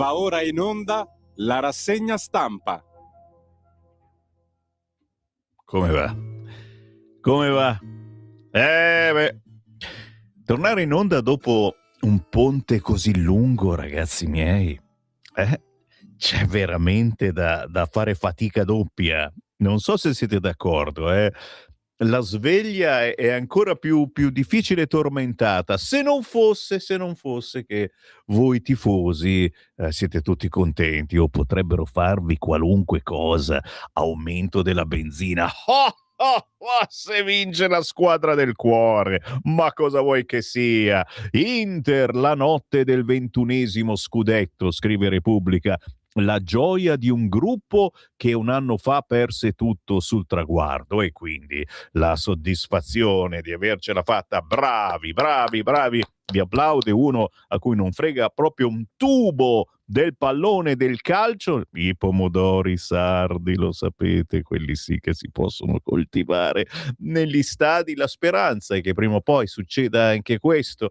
Va ora in onda la rassegna stampa. Come va? Come va? Tornare in onda dopo un ponte così lungo, ragazzi miei, c'è veramente da fare fatica doppia. Non so se siete d'accordo, La sveglia è ancora più difficile e tormentata. Se non fosse che voi tifosi siete tutti contenti o potrebbero farvi qualunque cosa, aumento della benzina. Se vince la squadra del cuore, ma cosa vuoi che sia? Inter, la notte del 21° scudetto, scrive Repubblica. La gioia di un gruppo che un anno fa perse tutto sul traguardo e quindi la soddisfazione di avercela fatta. Bravi. Vi applaude uno a cui non frega proprio un tubo del pallone del calcio. I pomodori sardi, lo sapete, quelli sì che si possono coltivare negli stadi. La speranza è che prima o poi succeda anche questo.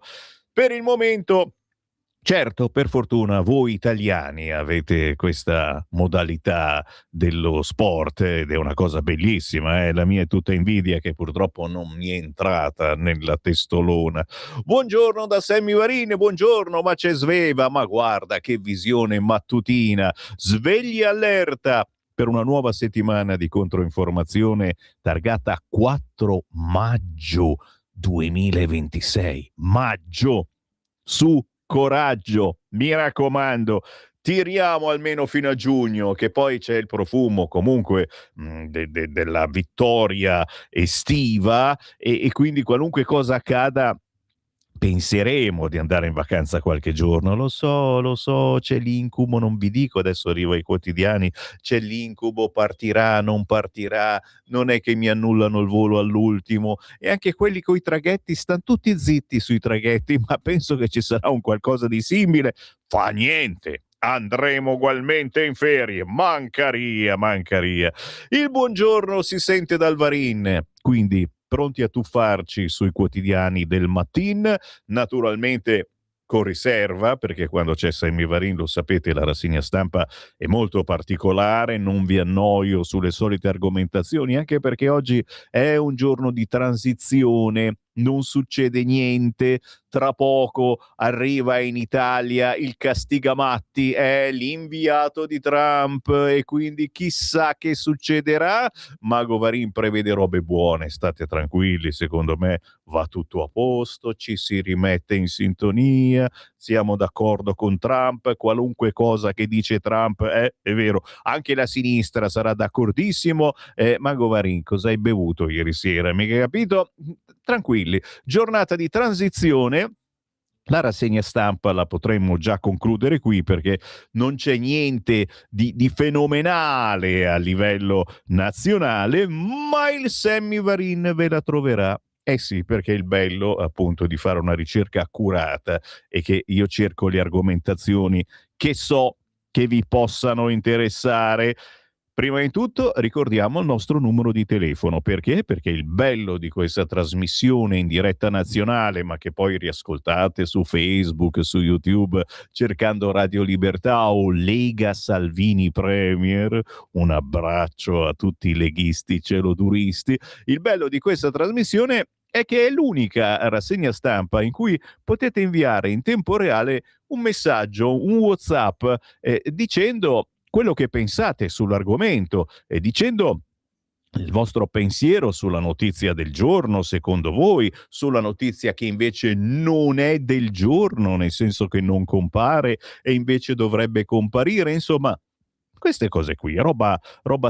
Per il momento, certo, per fortuna voi italiani avete questa modalità dello sport ed è una cosa bellissima. La mia è tutta invidia che purtroppo non mi è entrata nella testolona. Buongiorno da Sammy Varin, buongiorno, ma c'è Sveva, ma guarda che visione mattutina, svegli allerta per una nuova settimana di controinformazione targata 4 maggio 2026. Maggio! Su, coraggio, mi raccomando, tiriamo almeno fino a giugno, che poi c'è il profumo comunque della vittoria estiva e quindi qualunque cosa accada penseremo di andare in vacanza qualche giorno. Lo so, c'è l'incubo, non vi dico, adesso arrivo ai quotidiani, c'è l'incubo, partirà, non partirà, non è che mi annullano il volo all'ultimo, e anche quelli coi traghetti stanno tutti zitti sui traghetti, ma penso che ci sarà un qualcosa di simile. Fa niente, andremo ugualmente in ferie, mancaria. Il buongiorno si sente dal Varin, quindi pronti a tuffarci sui quotidiani del mattino, naturalmente con riserva, perché quando c'è Sammy Varin, lo sapete, la rassegna stampa è molto particolare, non vi annoio sulle solite argomentazioni, anche perché oggi è un giorno di transizione, non succede niente. Tra poco arriva in Italia il Castigamatti, è l'inviato di Trump e quindi chissà che succederà. Mago Varin prevede robe buone, state tranquilli, secondo me va tutto a posto, ci si rimette in sintonia, siamo d'accordo con Trump, qualunque cosa che dice Trump è vero, anche la sinistra sarà d'accordissimo. Mago Varin, cosa hai bevuto ieri sera? Mica capito? Tranquilli, giornata di transizione. La rassegna stampa la potremmo già concludere qui perché non c'è niente di fenomenale a livello nazionale, ma il Sammy Varin ve la troverà. Eh sì, perché il bello appunto di fare una ricerca accurata è che io cerco le argomentazioni che so che vi possano interessare. Prima di tutto ricordiamo il nostro numero di telefono. Perché? Perché il bello di questa trasmissione in diretta nazionale, ma che poi riascoltate su Facebook, su YouTube, cercando Radio Libertà o Lega Salvini Premier, un abbraccio a tutti i leghisti celoduristi. Il bello di questa trasmissione è che è l'unica rassegna stampa in cui potete inviare in tempo reale un messaggio, un WhatsApp, dicendo quello che pensate sull'argomento e dicendo il vostro pensiero sulla notizia del giorno, secondo voi, sulla notizia che invece non è del giorno, nel senso che non compare e invece dovrebbe comparire. Insomma, queste cose qui, roba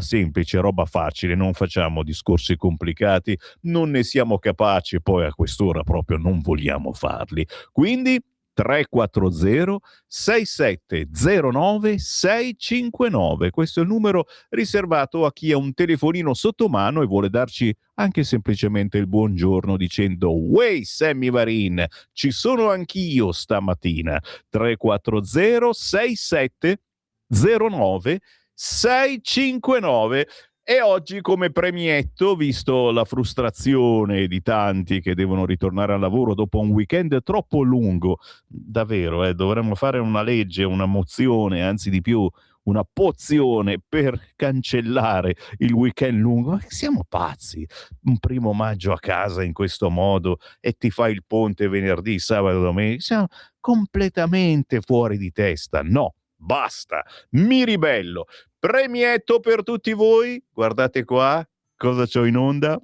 semplice, roba facile, non facciamo discorsi complicati, non ne siamo capaci, poi a quest'ora proprio non vogliamo farli. Quindi 340 6709 659. Questo è il numero riservato a chi ha un telefonino sotto mano e vuole darci anche semplicemente il buongiorno dicendo: "Wey Sammy Varin, ci sono anch'io stamattina". 340 6709 659. E oggi come premietto, visto la frustrazione di tanti che devono ritornare al lavoro dopo un weekend troppo lungo, davvero, dovremmo fare una legge, una mozione, anzi di più, una pozione per cancellare il weekend lungo. Ma siamo pazzi, un 1° maggio a casa in questo modo e ti fai il ponte venerdì, sabato, domenica, siamo completamente fuori di testa. No, basta, mi ribello. Premietto per tutti voi, guardate qua, cosa c'ho in onda?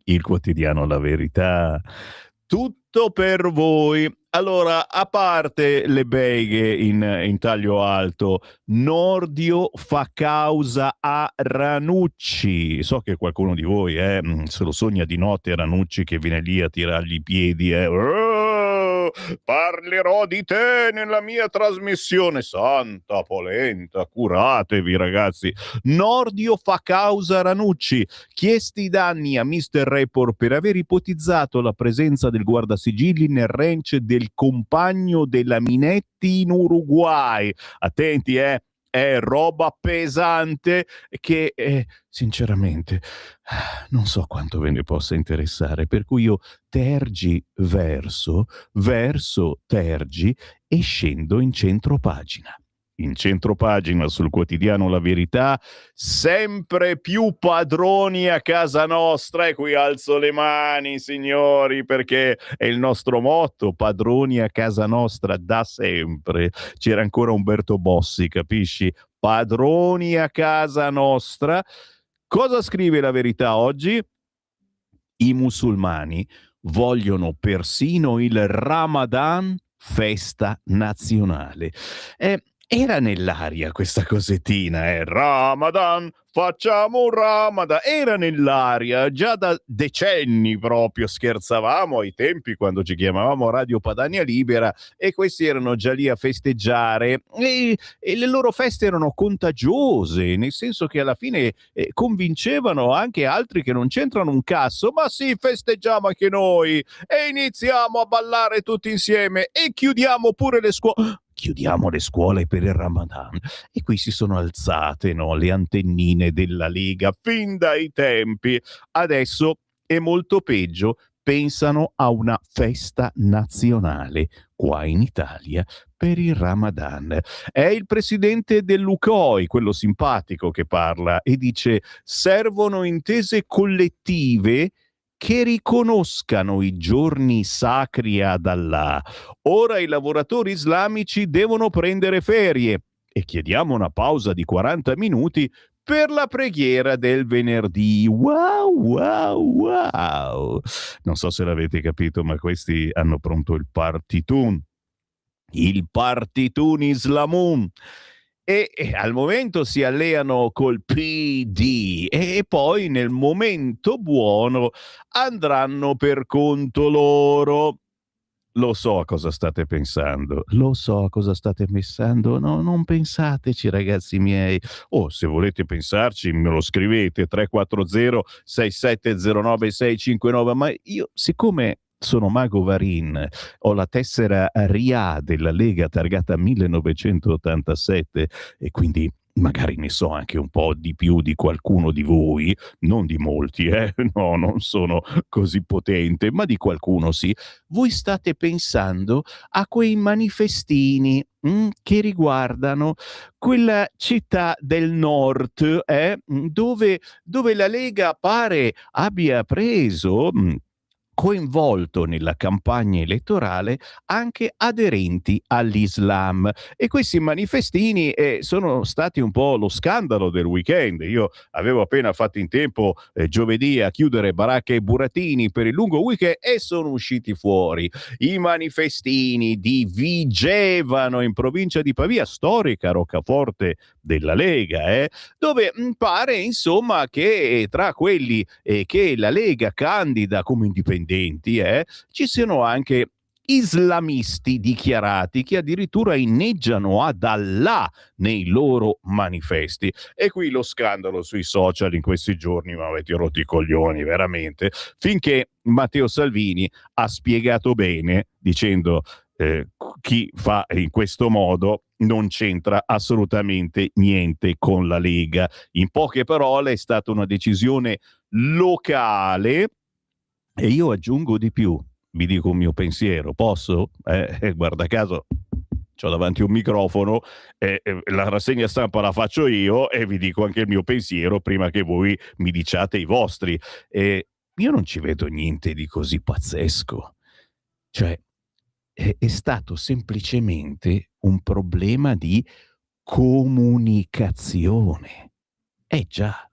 Il quotidiano La Verità. Tutto per voi. Allora, a parte le beghe in taglio alto, Nordio fa causa a Ranucci. So che qualcuno di voi se lo sogna di notte Ranucci che viene lì a tirargli i piedi. Oh, parlerò di te nella mia trasmissione. Santa polenta, curatevi ragazzi. Nordio fa causa a Ranucci. Chiesti i danni a Mr. Report per aver ipotizzato la presenza del guardasigilli nel ranch del compagno della Minetti in Uruguay. Attenti, è roba pesante che sinceramente non so quanto ve ne possa interessare, per cui io tergi verso tergi e scendo in centro pagina. In centro pagina sul quotidiano La Verità, sempre più padroni a casa nostra, e qui alzo le mani signori perché è il nostro motto, padroni a casa nostra da sempre. C'era ancora Umberto Bossi, capisci? Padroni a casa nostra. Cosa scrive La Verità oggi? I musulmani vogliono persino il Ramadan festa nazionale. Era nell'aria questa cosettina, Ramadan, facciamo un Ramadan. Era nell'aria già da decenni proprio, scherzavamo ai tempi quando ci chiamavamo Radio Padania Libera e questi erano già lì a festeggiare e le loro feste erano contagiose, nel senso che alla fine convincevano anche altri che non c'entrano un cazzo, ma sì, festeggiamo anche noi e iniziamo a ballare tutti insieme e chiudiamo pure le scuole. Chiudiamo le scuole per il Ramadan. E qui si sono alzate, no, le antennine della Lega fin dai tempi. Adesso è molto peggio, pensano a una festa nazionale qua in Italia per il Ramadan. È il presidente dell'UCOI, quello simpatico, che parla e dice: servono intese collettive che riconoscano i giorni sacri ad Allah. Ora i lavoratori islamici devono prendere ferie e chiediamo una pausa di 40 minuti per la preghiera del venerdì. Wow, wow, wow. Non so se l'avete capito, ma questi hanno pronto il partitun. Il partitun islamun. E al momento si alleano col PD e poi nel momento buono andranno per conto loro. Lo so a cosa state pensando, no, non pensateci ragazzi miei, se volete pensarci me lo scrivete 340 6709 659, ma io siccome sono Mago Varin, ho la tessera RIA della Lega targata 1987 e quindi magari ne so anche un po' di più di qualcuno di voi, non di molti, no, non sono così potente, ma di qualcuno sì. Voi state pensando a quei manifestini che riguardano quella città del nord, dove la Lega pare abbia preso coinvolto nella campagna elettorale anche aderenti all'Islam, e questi manifestini sono stati un po' lo scandalo del weekend. Io avevo appena fatto in tempo giovedì a chiudere baracche e burattini per il lungo weekend e sono usciti fuori i manifestini di Vigevano in provincia di Pavia, storica roccaforte della Lega, dove pare insomma che tra quelli che la Lega candida come indipendenti ci siano anche islamisti dichiarati che addirittura inneggiano ad Allah nei loro manifesti. E qui lo scandalo sui social in questi giorni, ma avete rotto i coglioni veramente, finché Matteo Salvini ha spiegato bene dicendo chi fa in questo modo non c'entra assolutamente niente con la Lega. In poche parole è stata una decisione locale e io aggiungo di più, vi dico un mio pensiero, posso? Guarda caso c'ho davanti un microfono, la rassegna stampa la faccio io e vi dico anche il mio pensiero prima che voi mi diciate i vostri. Io non ci vedo niente di così pazzesco. Cioè, è stato semplicemente un problema di comunicazione. Già,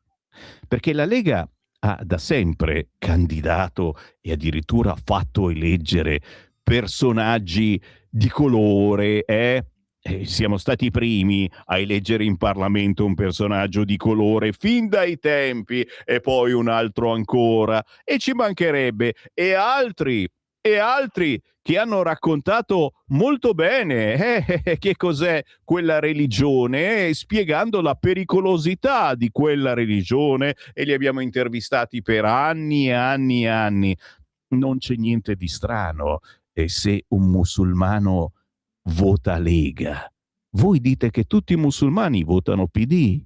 perché la Lega ha da sempre candidato e addirittura fatto eleggere personaggi di colore, siamo stati i primi a eleggere in Parlamento un personaggio di colore fin dai tempi e poi un altro ancora e ci mancherebbe e altri che hanno raccontato molto bene che cos'è quella religione, spiegando la pericolosità di quella religione e li abbiamo intervistati per anni e anni e anni. Non c'è niente di strano se un musulmano vota Lega. Voi dite che tutti i musulmani votano PD?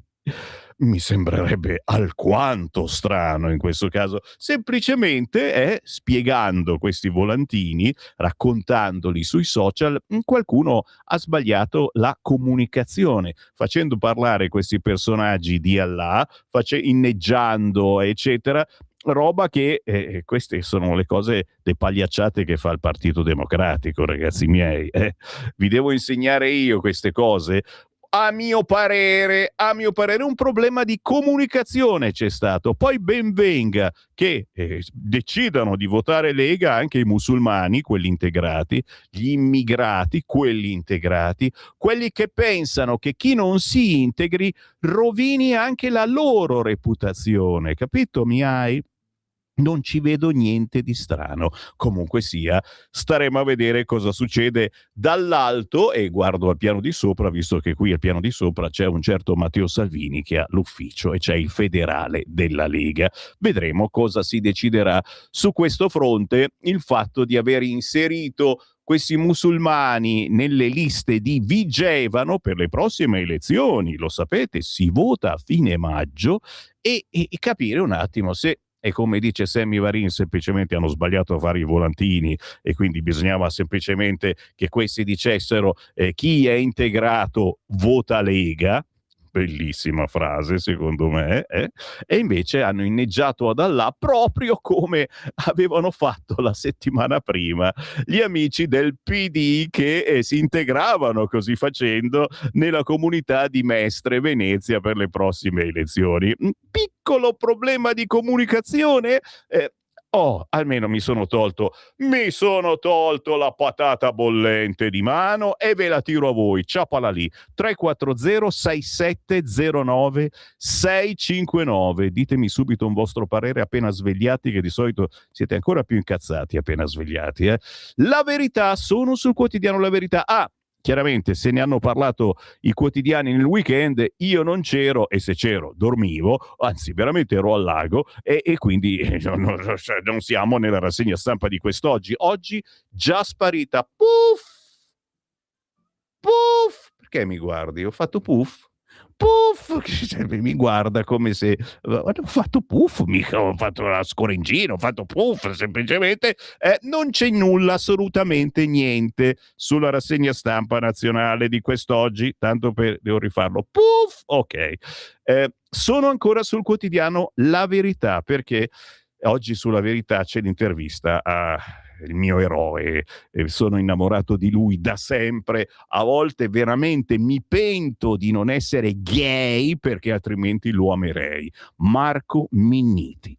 Mi sembrerebbe alquanto strano in questo caso. Semplicemente spiegando questi volantini, raccontandoli sui social, qualcuno ha sbagliato la comunicazione, facendo parlare questi personaggi di Allah, inneggiando, eccetera, roba che queste sono le cose, le pagliacciate che fa il Partito Democratico, ragazzi miei. Vi devo insegnare io queste cose? A mio parere, un problema di comunicazione c'è stato. Poi ben venga che decidano di votare Lega anche i musulmani, quelli integrati, gli immigrati, quelli integrati, quelli che pensano che chi non si integri rovini anche la loro reputazione, capito, mi hai? Non ci vedo niente di strano. Comunque sia, staremo a vedere cosa succede dall'alto e guardo al piano di sopra, visto che qui al piano di sopra c'è un certo Matteo Salvini che ha l'ufficio e c'è il federale della Lega. Vedremo cosa si deciderà su questo fronte. Il fatto di aver inserito questi musulmani nelle liste di Vigevano per le prossime elezioni, lo sapete, si vota a fine maggio e capire un attimo se, e come dice Sammy Varin, semplicemente hanno sbagliato a fare i volantini e quindi bisognava semplicemente che questi dicessero chi è integrato vota Lega. Bellissima frase secondo me, e invece hanno inneggiato ad Allah proprio come avevano fatto la settimana prima gli amici del PD che si integravano così facendo nella comunità di Mestre Venezia per le prossime elezioni. Un piccolo problema di comunicazione? Almeno mi sono tolto la patata bollente di mano e ve la tiro a voi, ciapala lì, 340 6709 659, ditemi subito un vostro parere appena svegliati, che di solito siete ancora più incazzati appena svegliati. La Verità, sono sul quotidiano La Verità. Chiaramente se ne hanno parlato i quotidiani nel weekend, io non c'ero e se c'ero dormivo, anzi veramente ero al lago e quindi non siamo nella rassegna stampa di quest'oggi. Oggi già sparita, puff, puff, perché mi guardi? Ho fatto puff? Puff, mi guarda come se ho fatto puff, mica ho fatto la scoringina, ho fatto puff, semplicemente non c'è nulla, assolutamente niente sulla rassegna stampa nazionale di quest'oggi, tanto devo rifarlo, puff, ok. Sono ancora sul quotidiano La Verità, perché oggi sulla Verità c'è l'intervista a il mio eroe, sono innamorato di lui da sempre, a volte veramente mi pento di non essere gay perché altrimenti lo amerei. Marco Minniti.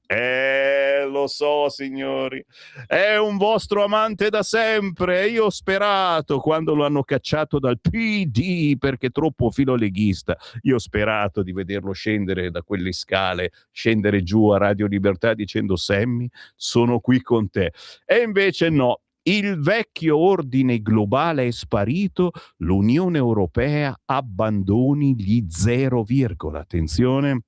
Lo so signori, è un vostro amante da sempre, io ho sperato quando lo hanno cacciato dal PD perché troppo filoleghista, io ho sperato di vederlo scendere da quelle scale, scendere giù a Radio Libertà dicendo Sammy, sono qui con te. E invece no, il vecchio ordine globale è sparito, l'Unione Europea abbandoni gli 0, attenzione,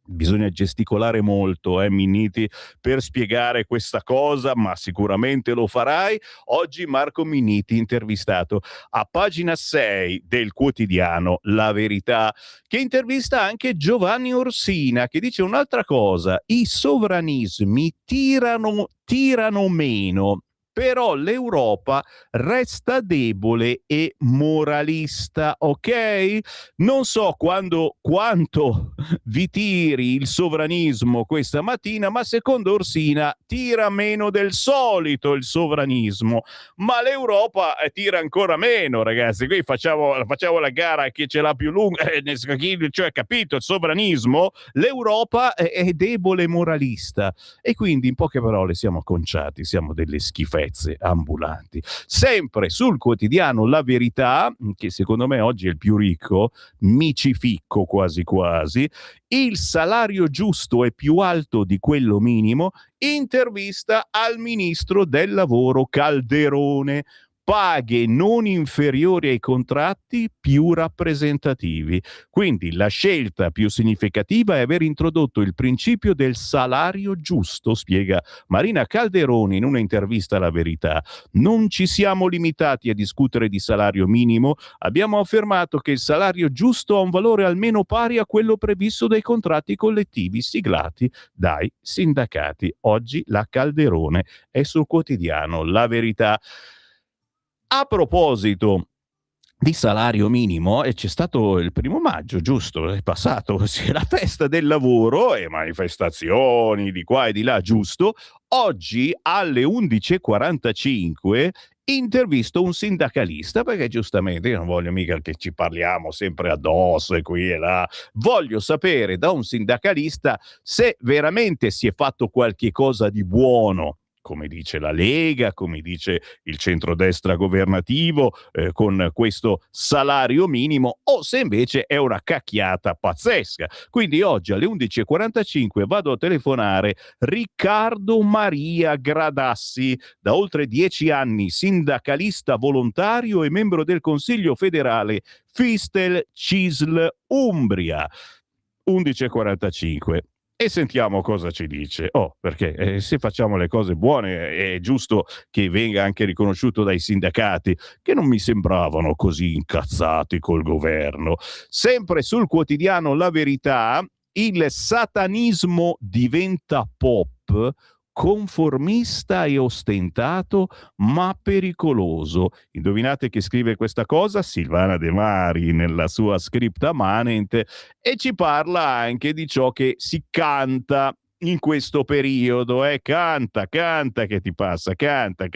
Bisogna gesticolare molto, Minniti, per spiegare questa cosa, ma sicuramente lo farai. Oggi Marco Minniti intervistato a pagina 6 del quotidiano La Verità, che intervista anche Giovanni Orsina, che dice un'altra cosa: i sovranismi tirano meno, però l'Europa resta debole e moralista, ok? Non so quanto vi tiri il sovranismo questa mattina, ma secondo Orsina tira meno del solito il sovranismo, ma l'Europa tira ancora meno, ragazzi. Qui facciamo la gara a chi ce l'ha più lunga, cioè, capito, il sovranismo, l'Europa è debole e moralista, e quindi in poche parole siamo conciati, siamo delle schifezze ambulanti. Sempre sul quotidiano La Verità, che secondo me oggi è il più ricco, micificco quasi quasi, il salario giusto è più alto di quello minimo, intervista al ministro del lavoro Calderone, paghe non inferiori ai contratti più rappresentativi. Quindi la scelta più significativa è aver introdotto il principio del salario giusto, spiega Marina Calderone in una intervista alla Verità. Non ci siamo limitati a discutere di salario minimo, abbiamo affermato che il salario giusto ha un valore almeno pari a quello previsto dai contratti collettivi siglati dai sindacati. Oggi la Calderone è sul quotidiano La Verità. A proposito di salario minimo, c'è stato il 1° maggio, giusto? È passato, sì, la festa del lavoro e manifestazioni di qua e di là, giusto? Oggi alle 11:45 intervisto un sindacalista, perché giustamente io non voglio mica che ci parliamo sempre addosso e qui e là. Voglio sapere da un sindacalista se veramente si è fatto qualche cosa di buono, come dice la Lega, come dice il centrodestra governativo, con questo salario minimo, o se invece è una cacchiata pazzesca. Quindi oggi alle 11:45 vado a telefonare Riccardo Maria Gradassi, da oltre 10 anni sindacalista volontario e membro del Consiglio federale Fistel CISL Umbria. 11:45. E sentiamo cosa ci dice. Perché se facciamo le cose buone è giusto che venga anche riconosciuto dai sindacati, che non mi sembravano così incazzati col governo. Sempre sul quotidiano La Verità, il satanismo diventa pop, conformista e ostentato, ma pericoloso. Indovinate chi scrive questa cosa? Silvana De Mari nella sua scripta manent, e ci parla anche di ciò che si canta in questo periodo. Canta che ti passa, canta.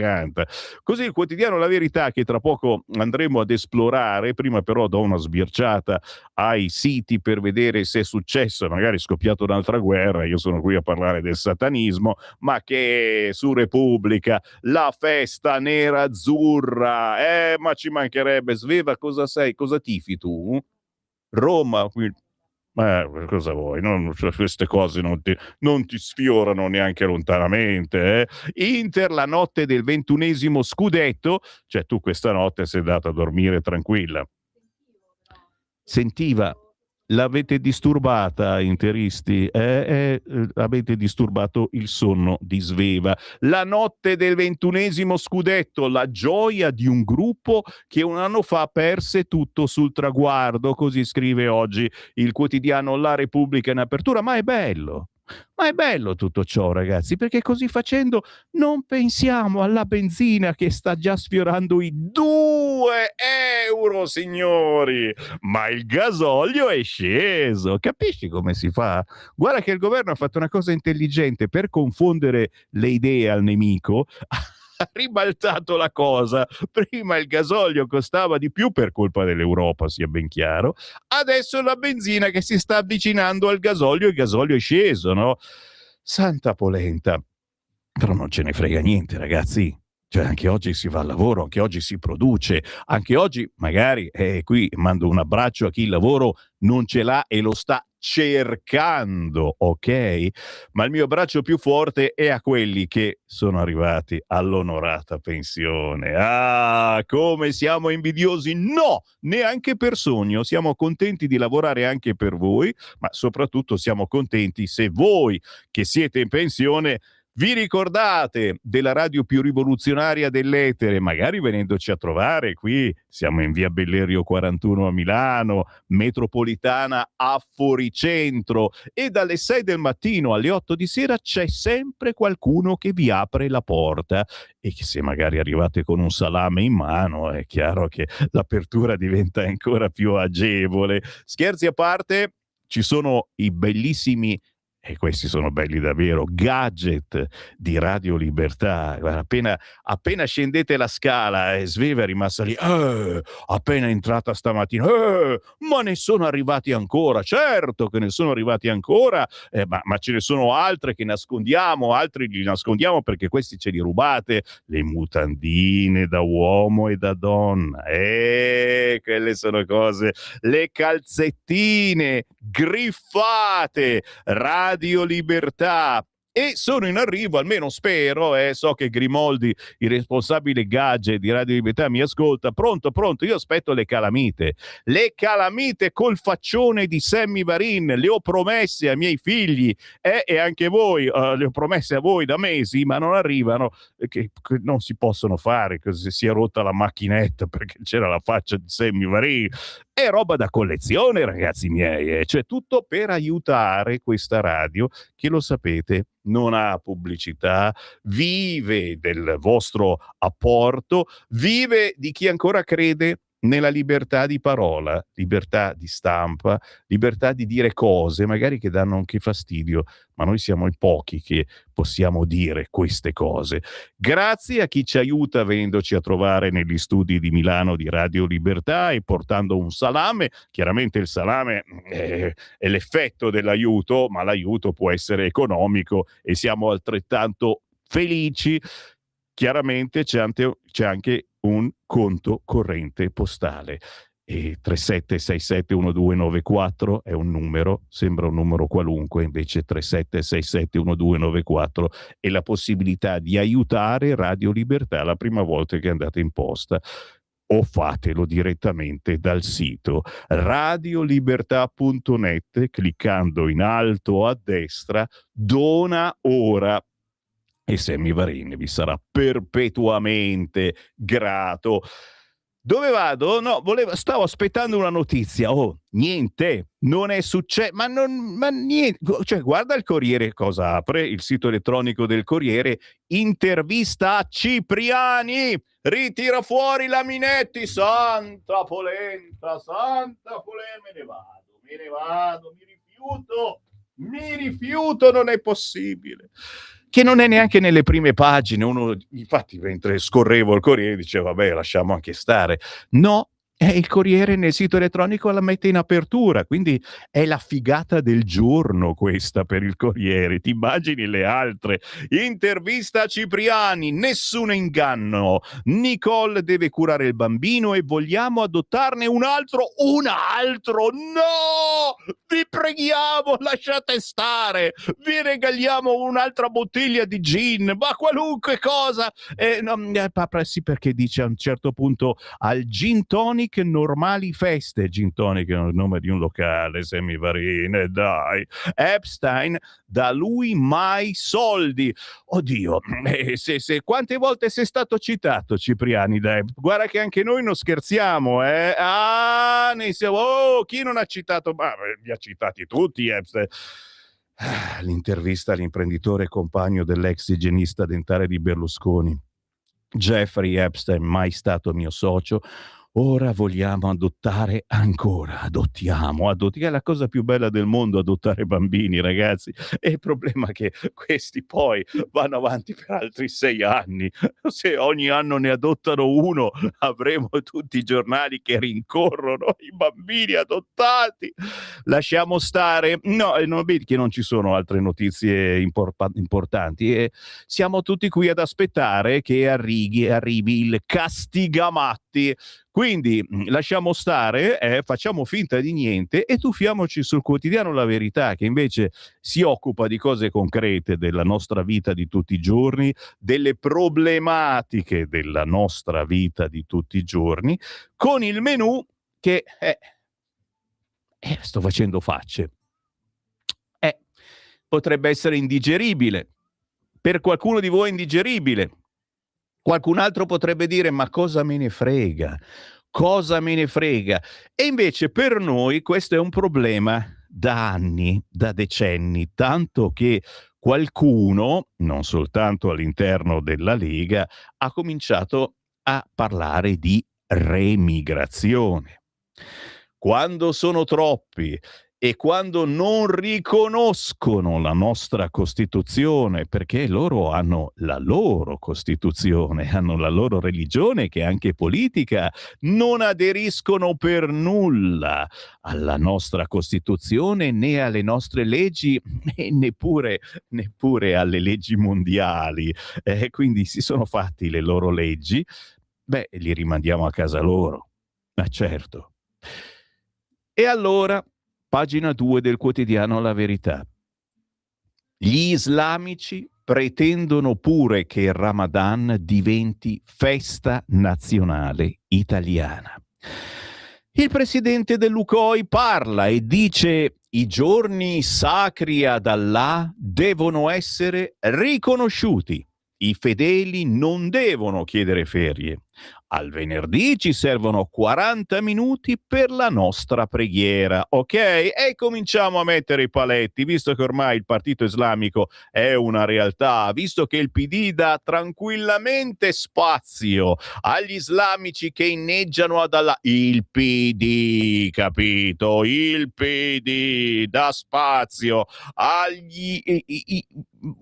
Così il quotidiano La Verità, che tra poco andremo ad esplorare, prima però do una sbirciata ai siti per vedere se è successo, magari è scoppiata un'altra guerra. Io sono qui a parlare del satanismo, ma che su Repubblica la festa nera azzurra, ma ci mancherebbe. Sveva, cosa sei? Cosa tifi tu? Roma, cosa vuoi? Queste cose non ti sfiorano neanche lontanamente. Inter, la notte del 21° scudetto, cioè tu questa notte sei andata a dormire tranquilla. Sentiva. L'avete disturbata, interisti? Avete disturbato il sonno di Sveva. La notte del 21° scudetto, la gioia di un gruppo che un anno fa perse tutto sul traguardo, così scrive oggi il quotidiano La Repubblica in apertura. Ma è bello tutto ciò, ragazzi, perché così facendo non pensiamo alla benzina che sta già sfiorando i 2 euro, signori, ma il gasolio è sceso. Capisci come si fa? Guarda che il governo ha fatto una cosa intelligente per confondere le idee al nemico. Ha ribaltato la cosa. Prima il gasolio costava di più per colpa dell'Europa, sia ben chiaro. Adesso la benzina che si sta avvicinando al gasolio, il gasolio è sceso, no? Santa polenta. Però non ce ne frega niente, ragazzi. Cioè, anche oggi si va al lavoro, anche oggi si produce, anche oggi magari, qui mando un abbraccio a chi il lavoro non ce l'ha e lo sta cercando, ok? Ma il mio braccio più forte è a quelli che sono arrivati all'onorata pensione. Ah, come siamo invidiosi! No, neanche per sogno. Siamo contenti di lavorare anche per voi, ma soprattutto siamo contenti se voi che siete in pensione vi ricordate della radio più rivoluzionaria dell'etere, magari venendoci a trovare qui. Siamo in via Bellerio 41 a Milano, metropolitana a Foricentro, e dalle 6 del mattino alle 8 di sera c'è sempre qualcuno che vi apre la porta, e che se magari arrivate con un salame in mano è chiaro che l'apertura diventa ancora più agevole. Scherzi a parte, ci sono i bellissimi, e questi sono belli davvero, gadget di Radio Libertà. Guarda, appena scendete la scala, e Sveva è rimasta lì, appena entrata stamattina, ma ne sono arrivati ancora, certo che ne sono arrivati ancora, ma ce ne sono altre che nascondiamo, altri li nascondiamo perché questi ce li rubate, le mutandine da uomo e da donna, quelle sono cose, le calzettine griffate, Radio Libertà, e sono in arrivo, almeno spero, so che Grimoldi, il responsabile gadget di Radio Libertà, mi ascolta. Pronto, io aspetto le calamite col faccione di Sammy Varin, le ho promesse ai miei figli, e anche voi, le ho promesse a voi da mesi, ma non arrivano, che non si possono fare, così si è rotta la macchinetta perché c'era la faccia di Sammy Varin. È roba da collezione, ragazzi miei, cioè tutto per aiutare questa radio che, lo sapete, non ha pubblicità, vive del vostro apporto, vive di chi ancora crede nella libertà di parola, libertà di stampa, libertà di dire cose magari che danno anche fastidio, ma noi siamo i pochi che possiamo dire queste cose. Grazie a chi ci aiuta venendoci a trovare negli studi di Milano di Radio Libertà e portando un salame. Chiaramente il salame è l'effetto dell'aiuto, ma l'aiuto può essere economico e siamo altrettanto felici. Chiaramente c'è anche un conto corrente postale. E 37671294 è un numero, sembra un numero qualunque, invece 37671294 è la possibilità di aiutare Radio Libertà la prima volta che andate in posta, o fatelo direttamente dal sito radiolibertà.net, cliccando in alto a destra dona ora, e Sammy Varin vi sarà perpetuamente grato. Dove vado? No, stavo aspettando una notizia. Niente, non è successo, ma niente. Cioè, guarda il Corriere cosa apre, il sito elettronico del Corriere, intervista a Cipriani, ritira fuori la Minetti, santa polenta, me ne vado, mi rifiuto, non è possibile. Che non è neanche nelle prime pagine. Uno, infatti, mentre scorrevo il Corriere diceva, vabbè, lasciamo anche stare. No, il Corriere nel sito elettronico la mette in apertura, quindi è la figata del giorno questa per il Corriere. Ti immagini le altre? Intervista a Cipriani, nessun inganno. Nicole deve curare il bambino e vogliamo adottarne un altro? No! Vi preghiamo, lasciate stare. Vi regaliamo un'altra bottiglia di gin, ma qualunque cosa. Sì, perché dice a un certo punto al Gin Tonic Normali Feste. Gin Tonic è il nome di un locale, Sammy Varin, dai. Epstein, da lui mai soldi. Oddio, se quante volte sei stato citato, Cipriani? Dai, guarda che anche noi non scherziamo, eh? Ne siamo. Chi non ha citato? Ma li ha citati tutti, Epstein. L'intervista all'imprenditore e compagno dell'ex igienista dentale di Berlusconi. Jeffrey Epstein, mai stato mio socio, ora vogliamo adottare ancora. Adottiamo, è la cosa più bella del mondo, adottare bambini, ragazzi. E il problema è che questi poi vanno avanti per altri 6 anni. Se ogni anno ne adottano uno, avremo tutti i giornali che rincorrono i bambini adottati. Lasciamo stare. No, non vedi che non ci sono altre notizie importanti, e siamo tutti qui ad aspettare che arrivi il Castigamatti Quindi lasciamo stare, facciamo finta di niente e tuffiamoci sul quotidiano La Verità, che invece si occupa di cose concrete della nostra vita di tutti i giorni, delle problematiche della nostra vita di tutti i giorni, con il menù che sto facendo facce. Potrebbe essere indigeribile. Per qualcuno di voi è indigeribile. Qualcun altro potrebbe dire: ma cosa me ne frega? Cosa me ne frega? E invece per noi questo è un problema da anni, da decenni, tanto che qualcuno, non soltanto all'interno della Lega, ha cominciato a parlare di remigrazione. Quando sono troppi e quando non riconoscono la nostra Costituzione, perché loro hanno la loro Costituzione, hanno la loro religione che è anche politica, non aderiscono per nulla alla nostra Costituzione né alle nostre leggi e neppure alle leggi mondiali. Quindi si sono fatti le loro leggi, li rimandiamo a casa loro. Ma certo. E allora, pagina 2 del quotidiano La Verità. Gli islamici pretendono pure che il Ramadan diventi festa nazionale italiana. Il presidente dell'UCOI parla e dice: i giorni sacri ad Allah devono essere riconosciuti. I fedeli non devono chiedere ferie. Al venerdì ci servono 40 minuti per la nostra preghiera, ok? E cominciamo a mettere i paletti, visto che ormai il partito islamico è una realtà, visto che il PD dà tranquillamente spazio agli islamici che inneggiano ad Allah. Il PD, capito? Il PD dà spazio agli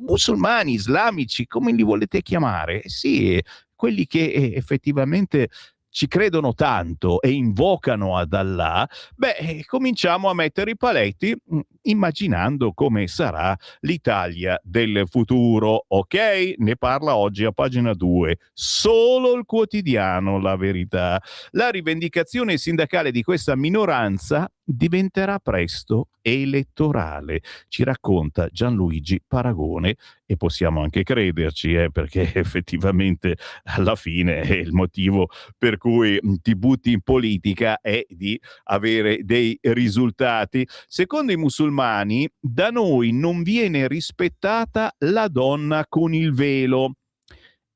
musulmani, islamici, come li volete chiamare? Sì, quelli che effettivamente ci credono tanto e invocano ad Allah, cominciamo a mettere i paletti immaginando come sarà l'Italia del futuro, ok? Ne parla oggi a pagina 2, solo il quotidiano La Verità. La rivendicazione sindacale di questa minoranza diventerà presto elettorale, ci racconta Gianluigi Paragone, e possiamo anche crederci, perché effettivamente alla fine il motivo per cui ti butti in politica è di avere dei risultati. Secondo i musulmani, da noi non viene rispettata la donna con il velo.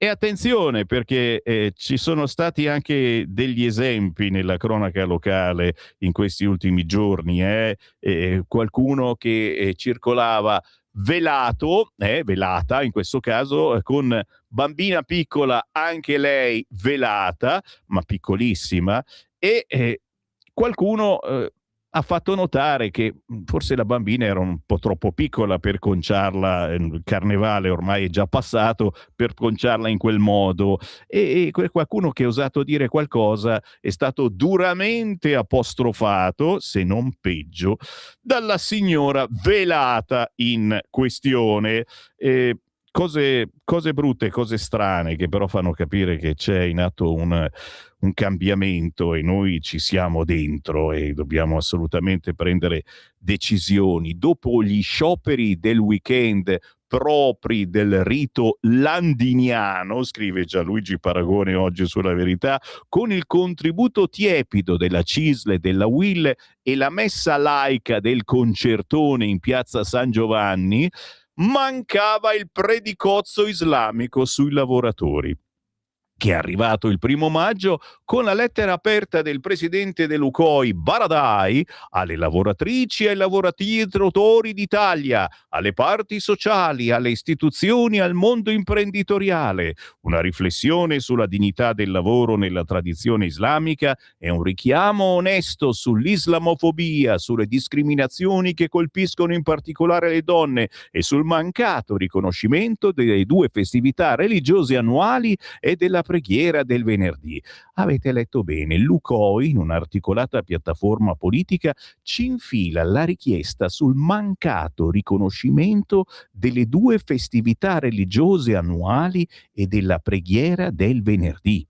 E attenzione, perché ci sono stati anche degli esempi nella cronaca locale in questi ultimi giorni. Qualcuno che circolava velato, velata in questo caso, con bambina piccola, anche lei velata, ma piccolissima, e qualcuno ha fatto notare che forse la bambina era un po' troppo piccola per conciarla, il carnevale ormai è già passato, per conciarla in quel modo, e qualcuno che ha osato dire qualcosa è stato duramente apostrofato, se non peggio, dalla signora velata in questione. Cose brutte, cose strane, che però fanno capire che c'è in atto un cambiamento e noi ci siamo dentro e dobbiamo assolutamente prendere decisioni. Dopo gli scioperi del weekend propri del rito landiniano, scrive Gianluigi Paragone oggi sulla Verità, con il contributo tiepido della CISL e della UIL e la messa laica del concertone in piazza San Giovanni, mancava il predicozzo islamico sui lavoratori, che è arrivato il 1° maggio con la lettera aperta del presidente dell'UCOI Baradai alle lavoratrici e ai lavoratori d'Italia, alle parti sociali, alle istituzioni, al mondo imprenditoriale. Una riflessione sulla dignità del lavoro nella tradizione islamica e un richiamo onesto sull'islamofobia, sulle discriminazioni che colpiscono in particolare le donne e sul mancato riconoscimento delle 2 festività religiose annuali e della preghiera del venerdì. Avete letto bene, l'UCOI in un'articolata piattaforma politica ci infila la richiesta sul mancato riconoscimento delle 2 festività religiose annuali e della preghiera del venerdì.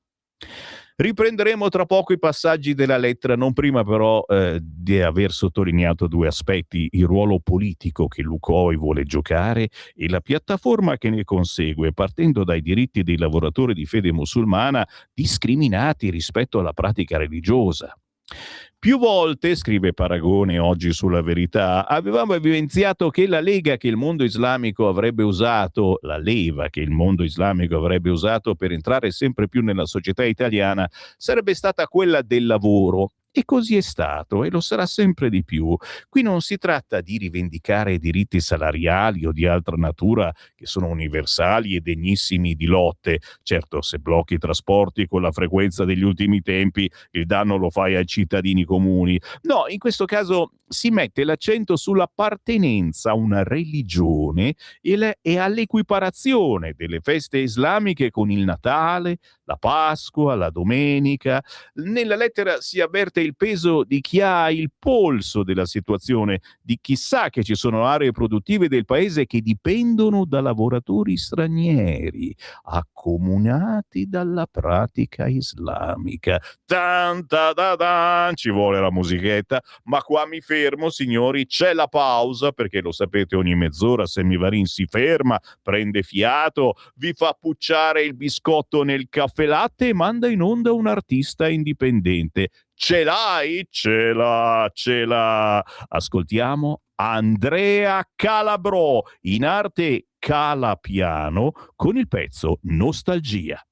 Riprenderemo tra poco i passaggi della lettera, non prima però di aver sottolineato due aspetti: il ruolo politico che Lukoil vuole giocare e la piattaforma che ne consegue, partendo dai diritti dei lavoratori di fede musulmana discriminati rispetto alla pratica religiosa. Più volte, scrive Paragone oggi sulla Verità, avevamo evidenziato che la lega che il mondo islamico avrebbe usato, la leva che il mondo islamico avrebbe usato per entrare sempre più nella società italiana, sarebbe stata quella del lavoro. E così è stato e lo sarà sempre di più. Qui non si tratta di rivendicare diritti salariali o di altra natura che sono universali e degnissimi di lotte. Certo, se blocchi i trasporti con la frequenza degli ultimi tempi, il danno lo fai ai cittadini comuni. No, in questo caso si mette l'accento sull'appartenenza a una religione e all'equiparazione delle feste islamiche con il Natale, la Pasqua, la domenica. Nella lettera si avverte il peso di chi ha il polso della situazione, di chi sa che ci sono aree produttive del paese che dipendono da lavoratori stranieri, accomunati dalla pratica islamica. Tan, ta, da, dan, ci vuole la musichetta, ma qua mi fermo, signori, c'è la pausa, perché lo sapete, ogni mezz'ora Semivarin si ferma, prende fiato, vi fa pucciare il biscotto nel caffè latte e manda in onda un artista indipendente. Ce l'hai? Ce l'ha. Ascoltiamo Andrea Calabrò, in arte Calapiano, con il pezzo Nostalgia.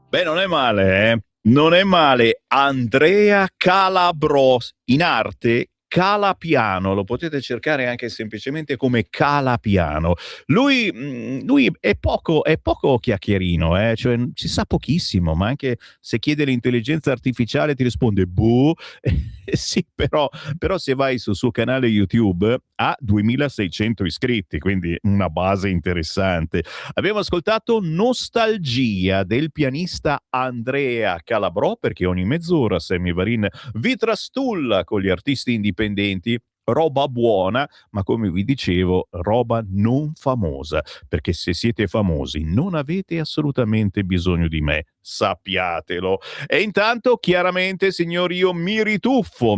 Beh, non è male, eh? Non è male. Andrea Calabrò, in arte Calapiano, lo potete cercare anche semplicemente come Calapiano. Lui è poco chiacchierino, cioè si sa pochissimo, ma anche se chiede l'intelligenza artificiale ti risponde boh. Sì, però se vai sul suo canale YouTube ha 2600 iscritti, quindi una base interessante. Abbiamo ascoltato Nostalgia del pianista Andrea Calabrò, perché ogni mezz'ora Sammy Varin vi trastulla con gli artisti indipendenti. Roba buona, ma come vi dicevo, roba non famosa, perché se siete famosi non avete assolutamente bisogno di me, sappiatelo. E intanto, chiaramente, signori, io mi rituffo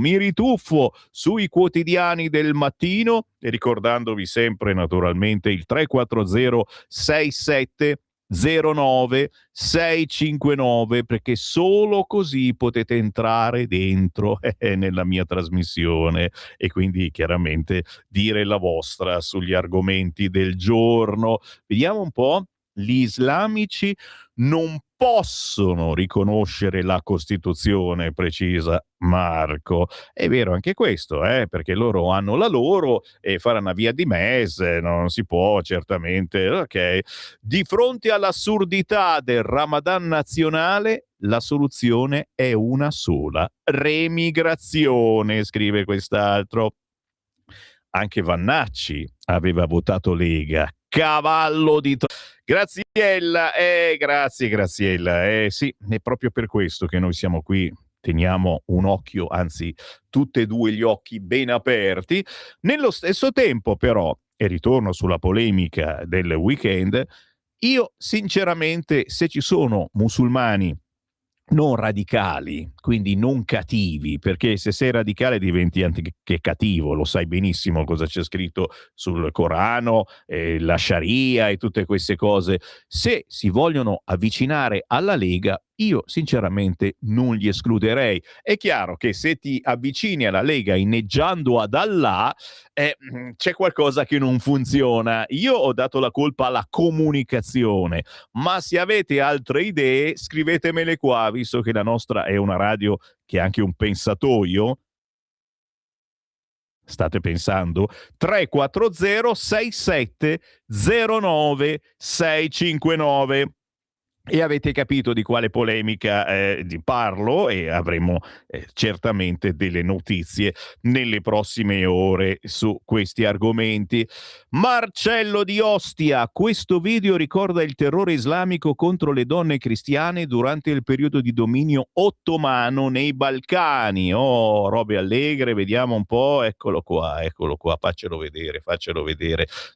sui quotidiani del mattino, e ricordandovi sempre, naturalmente, il 340 67 09 659, perché solo così potete entrare dentro nella mia trasmissione e quindi chiaramente dire la vostra sugli argomenti del giorno. Vediamo un po'. Gli islamici non possono riconoscere la Costituzione, precisa Marco. È vero anche questo, perché loro hanno la loro e fare una via di mezzo non si può certamente. Ok. Di fronte all'assurdità del Ramadan nazionale, la soluzione è una sola: remigrazione, scrive quest'altro. Anche Vannacci aveva votato Lega. Cavallo di Graziella, grazie Graziella, sì, è proprio per questo che noi siamo qui, teniamo un occhio, anzi tutti e due gli occhi ben aperti. Nello stesso tempo però, e ritorno sulla polemica del weekend, io sinceramente, se ci sono musulmani non radicali, quindi non cattivi, perché se sei radicale diventi anche cattivo, lo sai benissimo cosa c'è scritto sul Corano, la Sharia e tutte queste cose. Se si vogliono avvicinare alla Lega, io sinceramente non li escluderei. È chiaro che se ti avvicini alla Lega inneggiando ad Allah, c'è qualcosa che non funziona. Io ho dato la colpa alla comunicazione, ma se avete altre idee scrivetemele qua, visto che la nostra è una radio che è anche un pensatoio. State pensando? 340 67 09 659. E avete capito di quale polemica parlo, e avremo certamente delle notizie nelle prossime ore su questi argomenti. Marcello di Ostia: questo video ricorda il terrore islamico contro le donne cristiane durante il periodo di dominio ottomano nei Balcani. Oh, robe allegre, vediamo un po', eccolo qua, faccelo vedere.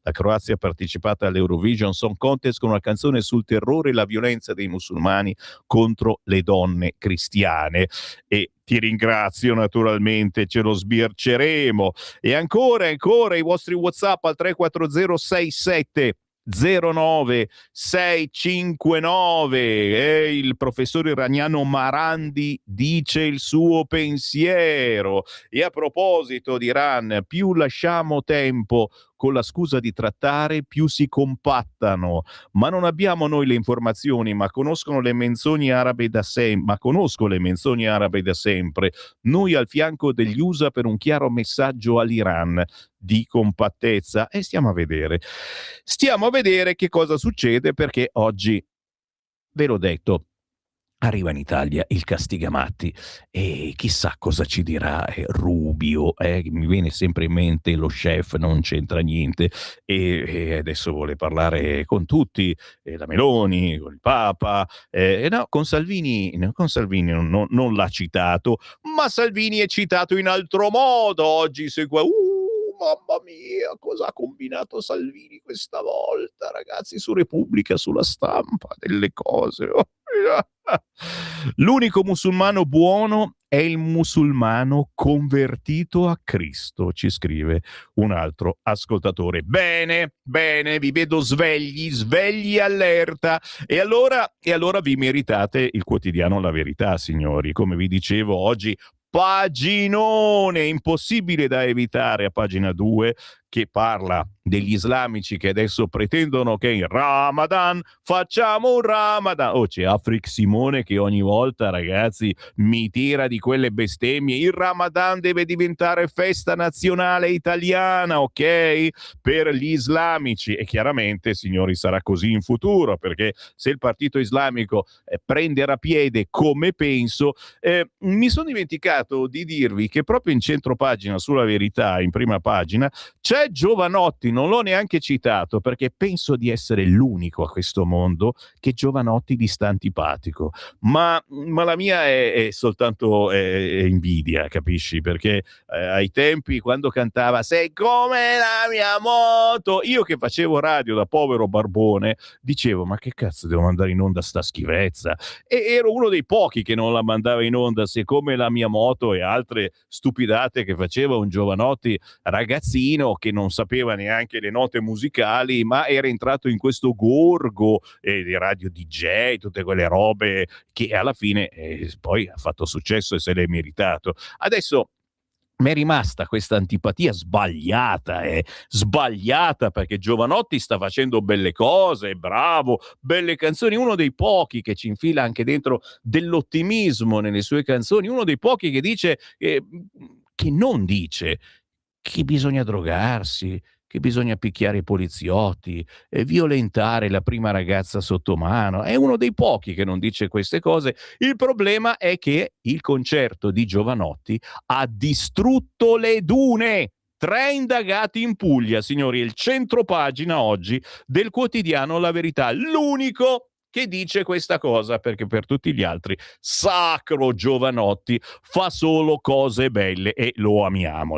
La Croazia ha partecipato all'Eurovision Song Contest con una canzone sul terrore e la violenza dei musulmani contro le donne cristiane. E ti ringrazio, naturalmente, ce lo sbirceremo. E ancora i vostri WhatsApp al 340 67 09 659. E il professor iraniano Marandi dice il suo pensiero. E a proposito di Iran, più lasciamo tempo con la scusa di trattare, più si compattano. Ma non abbiamo noi le informazioni, ma conosco le menzogne arabe da sempre. Noi al fianco degli USA per un chiaro messaggio all'Iran di compattezza, e stiamo a vedere che cosa succede, perché oggi, ve l'ho detto, arriva in Italia il Castigamatti e chissà cosa ci dirà Rubio. Mi viene sempre in mente lo chef, non c'entra niente, e adesso vuole parlare con tutti, la Meloni, con il Papa, no, con Salvini non l'ha citato, ma Salvini è citato in altro modo. Oggi segue mamma mia, cosa ha combinato Salvini questa volta, ragazzi, su Repubblica, sulla Stampa, delle cose. L'unico musulmano buono è il musulmano convertito a Cristo, ci scrive un altro ascoltatore. Bene, vi vedo svegli, allerta. E allora vi meritate il quotidiano La Verità, signori. Come vi dicevo, oggi paginone impossibile da evitare a pagina 2, che parla degli islamici che adesso pretendono che in Ramadan facciamo un Ramadan. Oh, c'è Afrik Simone che ogni volta, ragazzi, mi tira di quelle bestemmie. Il Ramadan deve diventare festa nazionale italiana, ok? Per gli islamici. E chiaramente, signori, sarà così in futuro, perché se il partito islamico prenderà piede, come penso, mi sono dimenticato di dirvi che proprio in centropagina, sulla Verità, in prima pagina, c'è Giovanotti. Non l'ho neanche citato perché penso di essere l'unico a questo mondo che Giovanotti gli sta antipatico, ma la mia è soltanto invidia, capisci? Perché ai tempi, quando cantava "sei come la mia moto", io che facevo radio da povero barbone dicevo "ma che cazzo devo mandare in onda sta schifezza", e ero uno dei pochi che non la mandava in onda, siccome la mia moto e altre stupidate che faceva un Giovanotti ragazzino che non sapeva neanche le note musicali, ma era entrato in questo gorgo di radio DJ, tutte quelle robe che alla fine poi ha fatto successo e se l'è meritato. Adesso mi è rimasta questa antipatia sbagliata, perché Giovanotti sta facendo belle cose, bravo, belle canzoni, uno dei pochi che ci infila anche dentro dell'ottimismo nelle sue canzoni, uno dei pochi che dice che non dice che bisogna drogarsi, che bisogna picchiare i poliziotti, violentare la prima ragazza sotto mano. È uno dei pochi che non dice queste cose. Il problema è che il concerto di Giovanotti ha distrutto le dune. 3 indagati in Puglia, signori, il centropagina oggi del quotidiano La Verità, l'unico che dice questa cosa, perché per tutti gli altri sacro Giovanotti fa solo cose belle e lo amiamo,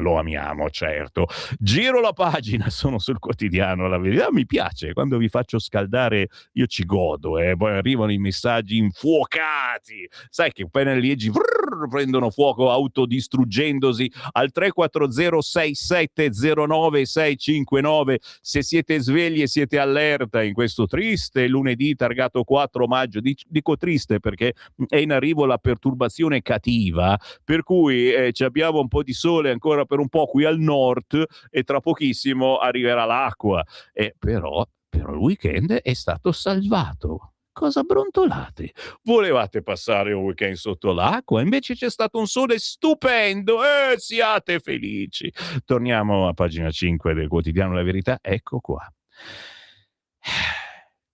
certo. Giro la pagina, sono sul quotidiano La Verità, mi piace, quando vi faccio scaldare io ci godo, poi arrivano i messaggi infuocati, sai che appena leggi prendono fuoco autodistruggendosi al 340 6709 659. Se siete svegli e siete allerta in questo triste lunedì targato 4 maggio, dico triste perché è in arrivo la perturbazione cativa, per cui ci abbiamo un po' di sole ancora per un po' qui al nord e tra pochissimo arriverà l'acqua, però il weekend è stato salvato. Cosa brontolate? Volevate passare un weekend sotto l'acqua? Invece c'è stato un sole stupendo, siate felici. Torniamo a pagina 5 del quotidiano La Verità, ecco qua.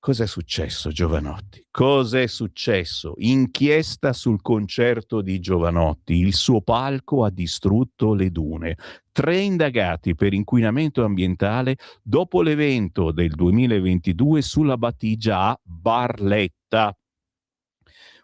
Cos'è successo, Giovanotti? Cos'è successo? Inchiesta sul concerto di Giovanotti. Il suo palco ha distrutto le dune. 3 indagati per inquinamento ambientale dopo l'evento del 2022 sulla battigia a Barletta.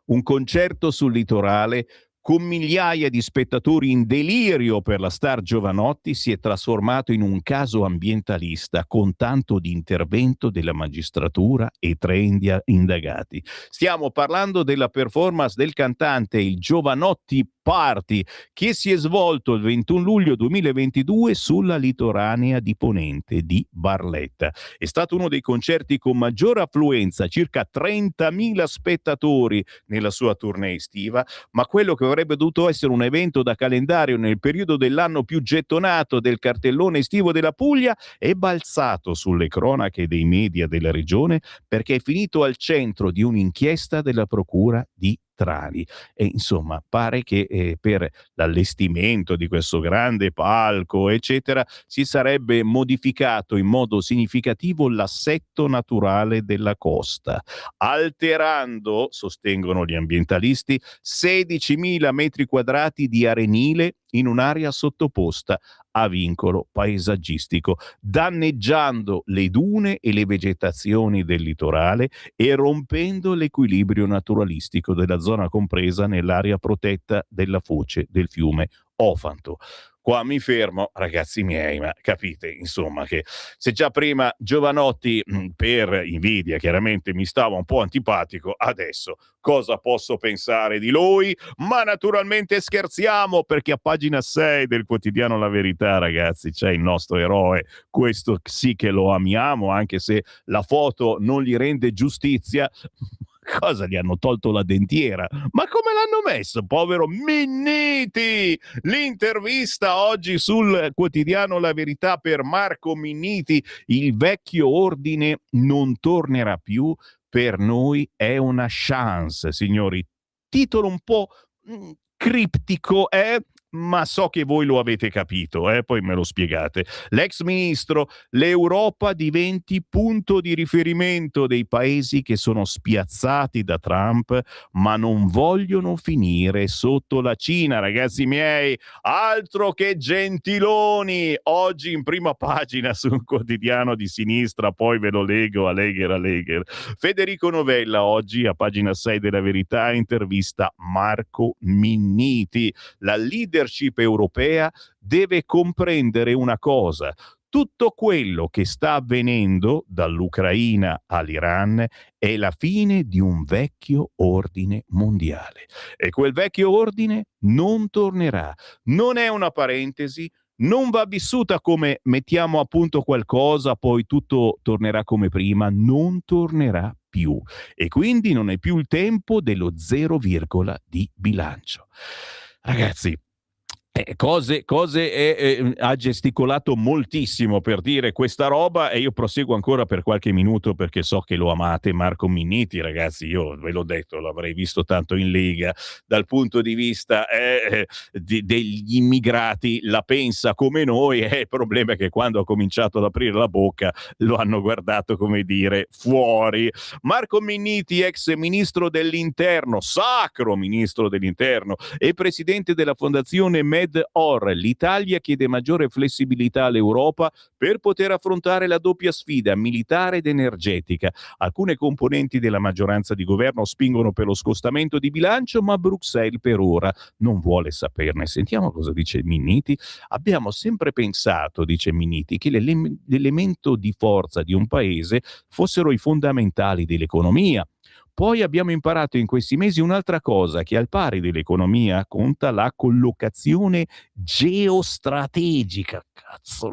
Un concerto sul litorale con migliaia di spettatori in delirio per la star Giovanotti si è trasformato in un caso ambientalista con tanto di intervento della magistratura e 3 indagati. Stiamo parlando della performance del cantante, il Giovanotti Party, che si è svolto il 21 luglio 2022 sulla litoranea di Ponente di Barletta. È stato uno dei concerti con maggiore affluenza, circa 30.000 spettatori nella sua tournée estiva, ma quello che avrebbe dovuto essere un evento da calendario nel periodo dell'anno più gettonato del cartellone estivo della Puglia è balzato sulle cronache dei media della regione perché è finito al centro di un'inchiesta della procura di Trani. E insomma pare che per l'allestimento di questo grande palco eccetera si sarebbe modificato in modo significativo l'assetto naturale della costa, alterando, sostengono gli ambientalisti, 16.000 metri quadrati di arenile in un'area sottoposta a vincolo paesaggistico, danneggiando le dune e le vegetazioni del litorale e rompendo l'equilibrio naturalistico della zona compresa nell'area protetta della foce del fiume Ofanto. Qua mi fermo, ragazzi miei, ma capite insomma che se già prima Giovanotti per invidia chiaramente mi stava un po' antipatico, adesso cosa posso pensare di lui? Ma naturalmente scherziamo, perché a pagina 6 del quotidiano La Verità, ragazzi, c'è il nostro eroe, questo sì che lo amiamo, anche se la foto non gli rende giustizia. Cosa, gli hanno tolto la dentiera? Ma come l'hanno messo, povero Minniti? L'intervista oggi sul quotidiano La Verità per Marco Minniti: il vecchio ordine non tornerà più, per noi è una chance, signori. Titolo un po' criptico, ma so che voi lo avete capito, poi me lo spiegate. L'ex ministro: l'Europa diventi punto di riferimento dei paesi che sono spiazzati da Trump, ma non vogliono finire sotto la Cina. Ragazzi miei, altro che Gentiloni! Oggi in prima pagina su un quotidiano di sinistra, poi ve lo leggo a Legher. Federico Novella oggi a pagina 6 della Verità intervista Marco Minniti. La leadership europea deve comprendere una cosa: tutto quello che sta avvenendo dall'Ucraina all'Iran è la fine di un vecchio ordine mondiale, e quel vecchio ordine non tornerà. Non è una parentesi, non va vissuta come mettiamo a punto qualcosa, poi tutto tornerà come prima. Non tornerà più, e quindi non è più il tempo dello 0, di bilancio. Ragazzi, ha gesticolato moltissimo per dire questa roba, e io proseguo ancora per qualche minuto perché so che lo amate. Marco Minniti, ragazzi, io ve l'ho detto, l'avrei visto tanto in Lega. Dal punto di vista degli immigrati la pensa come noi, il problema è che quando ha cominciato ad aprire la bocca lo hanno guardato, come dire, fuori. Marco Minniti, ex ministro dell'interno, sacro ministro dell'interno e presidente della fondazione Med-Or: l'Italia chiede maggiore flessibilità all'Europa per poter affrontare la doppia sfida militare ed energetica. Alcune componenti della maggioranza di governo spingono per lo scostamento di bilancio, ma Bruxelles per ora non vuole saperne. Sentiamo cosa dice Minniti. Abbiamo sempre pensato, dice Minniti, che l'elemento di forza di un paese fossero i fondamentali dell'economia. Poi abbiamo imparato in questi mesi un'altra cosa, che al pari dell'economia conta la collocazione geostrategica. Cazzo,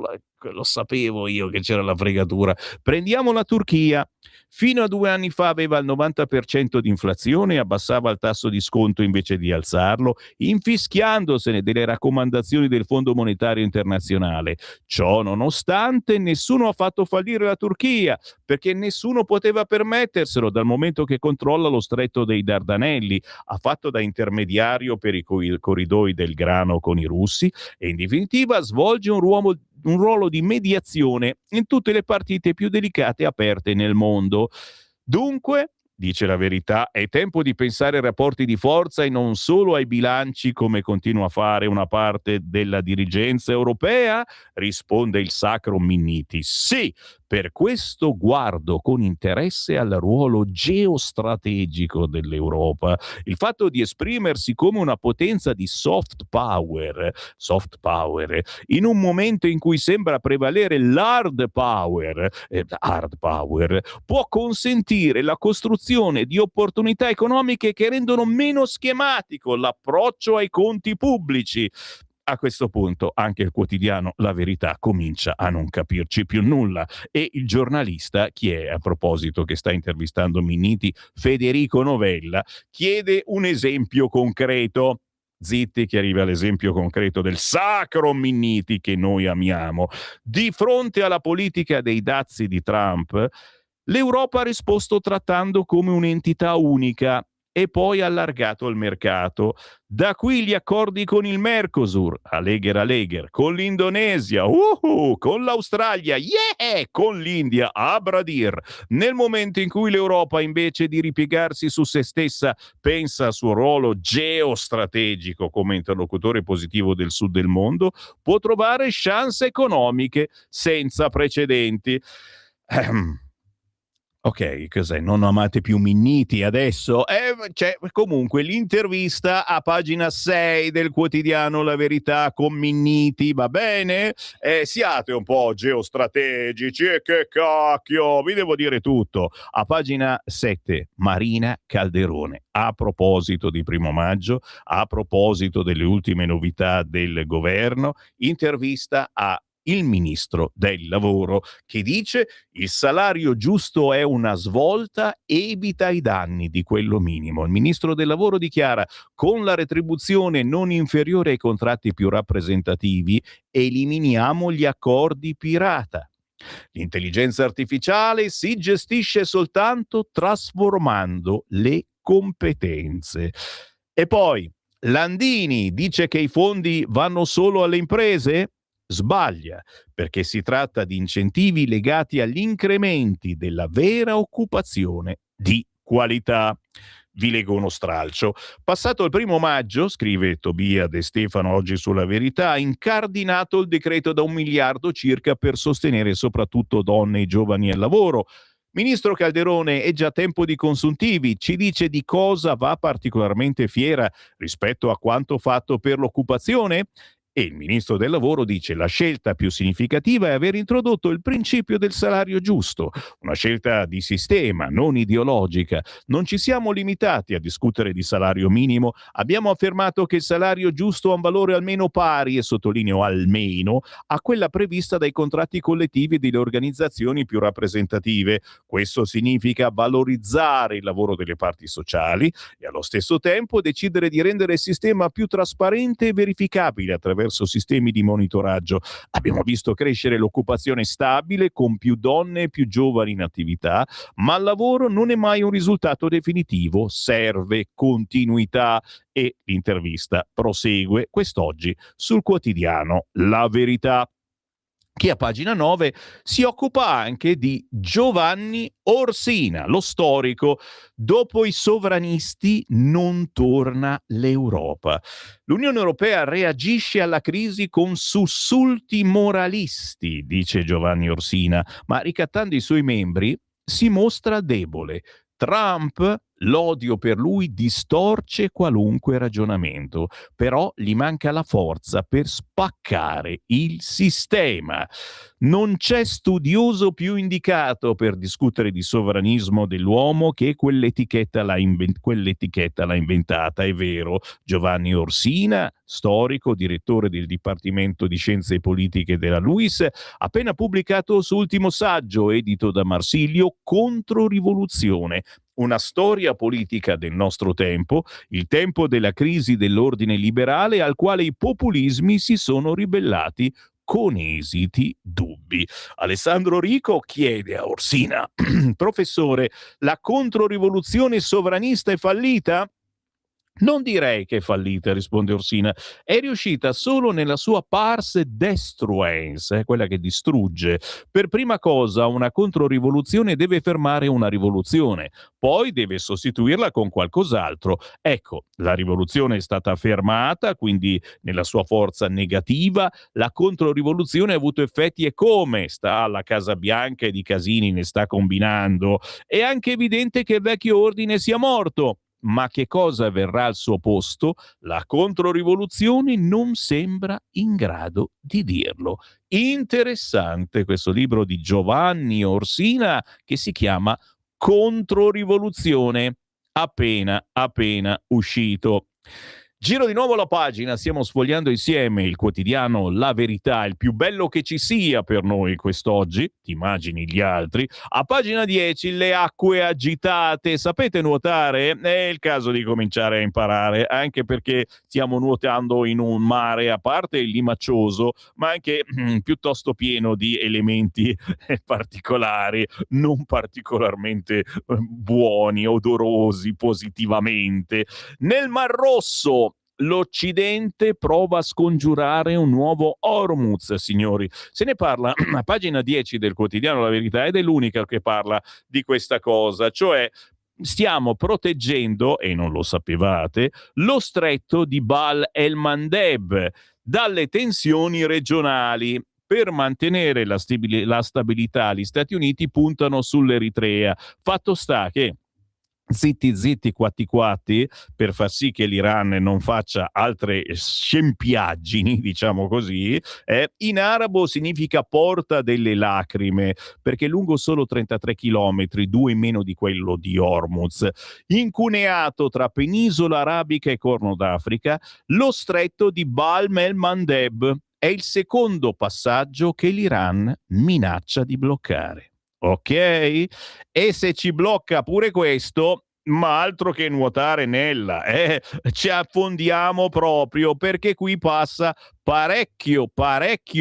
lo sapevo io che c'era la fregatura. Prendiamo la Turchia. Fino a 2 anni fa aveva il 90% di inflazione e abbassava il tasso di sconto invece di alzarlo, infischiandosene delle raccomandazioni del Fondo Monetario Internazionale. Ciò nonostante, nessuno ha fatto fallire la Turchia, perché nessuno poteva permetterselo, dal momento che controlla lo stretto dei Dardanelli, ha fatto da intermediario per i corridoi del grano con i russi, e in definitiva svolge un ruolo di mediazione in tutte le partite più delicate e aperte nel mondo. Dunque, dice La Verità, è tempo di pensare ai rapporti di forza e non solo ai bilanci, come continua a fare una parte della dirigenza europea? Risponde il sacro Minniti. Sì, per questo guardo con interesse al ruolo geostrategico dell'Europa. Il fatto di esprimersi come una potenza di soft power, in un momento in cui sembra prevalere l'hard power, può consentire la costruzione di opportunità economiche che rendono meno schematico l'approccio ai conti pubblici. A questo punto anche il quotidiano La Verità comincia a non capirci più nulla, e il giornalista, chi è a proposito che sta intervistando Minniti? Federico Novella, chiede un esempio concreto. Zitti, che arriva l'esempio concreto del sacro Minniti che noi amiamo. Di fronte alla politica dei dazi di Trump, l'Europa ha risposto trattando come un'entità unica e poi allargato il mercato. Da qui gli accordi con il Mercosur, a Legher, con l'Indonesia, con l'Australia, con l'India, a bradir. Nel momento in cui l'Europa, invece di ripiegarsi su se stessa, pensa al suo ruolo geostrategico come interlocutore positivo del sud del mondo, può trovare chance economiche senza precedenti. Ok, cos'è? Non amate più Minniti adesso? C'è comunque l'intervista a pagina 6 del quotidiano La Verità con Minniti, va bene? Siate un po' geostrategici, e che cacchio, vi devo dire tutto. A pagina 7, Marina Calderone, a proposito di 1° maggio, a proposito delle ultime novità del governo, intervista a il ministro del lavoro, che dice: il salario giusto è una svolta, evita i danni di quello minimo. Il ministro del lavoro dichiara: con la retribuzione non inferiore ai contratti più rappresentativi eliminiamo gli accordi pirata. L'intelligenza artificiale si gestisce soltanto trasformando le competenze. E poi Landini dice che i fondi vanno solo alle imprese? Sbaglia, perché si tratta di incentivi legati agli incrementi della vera occupazione di qualità. Vi leggo uno stralcio. Passato il 1° maggio, scrive Tobia De Stefano oggi sulla Verità, ha incardinato il decreto da 1 miliardo circa per sostenere soprattutto donne e giovani al lavoro. Ministro Calderone, è già tempo di consuntivi, ci dice di cosa va particolarmente fiera rispetto a quanto fatto per l'occupazione? E il ministro del lavoro dice: la scelta più significativa è aver introdotto il principio del salario giusto, una scelta di sistema, non ideologica. Non ci siamo limitati a discutere di salario minimo, abbiamo affermato che il salario giusto ha un valore almeno pari, e sottolineo almeno, a quella prevista dai contratti collettivi delle organizzazioni più rappresentative. Questo significa valorizzare il lavoro delle parti sociali e allo stesso tempo decidere di rendere il sistema più trasparente e verificabile attraverso sistemi di monitoraggio. Abbiamo visto crescere l'occupazione stabile con più donne e più giovani in attività, ma il lavoro non è mai un risultato definitivo, serve continuità. E l'intervista prosegue quest'oggi sul quotidiano La Verità, che a pagina 9 si occupa anche di Giovanni Orsina, lo storico. Dopo i sovranisti non torna l'Europa. L'Unione Europea reagisce alla crisi con sussulti moralisti, dice Giovanni Orsina, ma ricattando i suoi membri si mostra debole. Trump, l'odio per lui distorce qualunque ragionamento, però gli manca la forza per spaccare il sistema. Non c'è studioso più indicato per discutere di sovranismo dell'uomo che quell'etichetta l'ha inventata, è vero. Giovanni Orsina, storico, direttore del Dipartimento di Scienze Politiche della LUISS, appena pubblicato il suo ultimo saggio, edito da Marsilio, Controrivoluzione. Una storia politica del nostro tempo, il tempo della crisi dell'ordine liberale al quale i populismi si sono ribellati con esiti dubbi. Alessandro Rico chiede a Orsina: professore, la controrivoluzione sovranista è fallita? Non direi che è fallita, risponde Orsina, è riuscita solo nella sua pars destruens, quella che distrugge. Per prima cosa una controrivoluzione deve fermare una rivoluzione, poi deve sostituirla con qualcos'altro. Ecco, la rivoluzione è stata fermata, quindi nella sua forza negativa, la controrivoluzione ha avuto effetti e come? Sta alla Casa Bianca e di casini ne sta combinando. È anche evidente che il vecchio ordine sia morto. Ma che cosa verrà al suo posto? La controrivoluzione non sembra in grado di dirlo. Interessante questo libro di Giovanni Orsina che si chiama Controrivoluzione, appena uscito. Giro di nuovo la pagina, stiamo sfogliando insieme il quotidiano La Verità, il più bello che ci sia per noi quest'oggi, ti immagini gli altri. A pagina 10 le acque agitate, sapete nuotare? È il caso di cominciare a imparare, anche perché stiamo nuotando in un mare, a parte limaccioso, ma anche piuttosto pieno di elementi particolari, non particolarmente buoni, odorosi positivamente. Nel Mar Rosso l'Occidente prova a scongiurare un nuovo Hormuz, signori. Se ne parla a pagina 10 del quotidiano La Verità ed è l'unica che parla di questa cosa, cioè stiamo proteggendo, e non lo sapevate, lo stretto di Bab el-Mandeb dalle tensioni regionali. Per mantenere la stabilità, gli Stati Uniti puntano sull'Eritrea. Fatto sta che zitti quatti per far sì che l'Iran non faccia altre scempiaggini, diciamo così, in arabo significa porta delle lacrime, perché è lungo solo 33 chilometri, 2 in meno di quello di Hormuz. Incuneato tra penisola arabica e Corno d'Africa, lo stretto di Bab el-Mandeb è il secondo passaggio che l'Iran minaccia di bloccare. Ok? E se ci blocca pure questo, ma altro che nuotare nella, ci affondiamo proprio, perché qui passa parecchio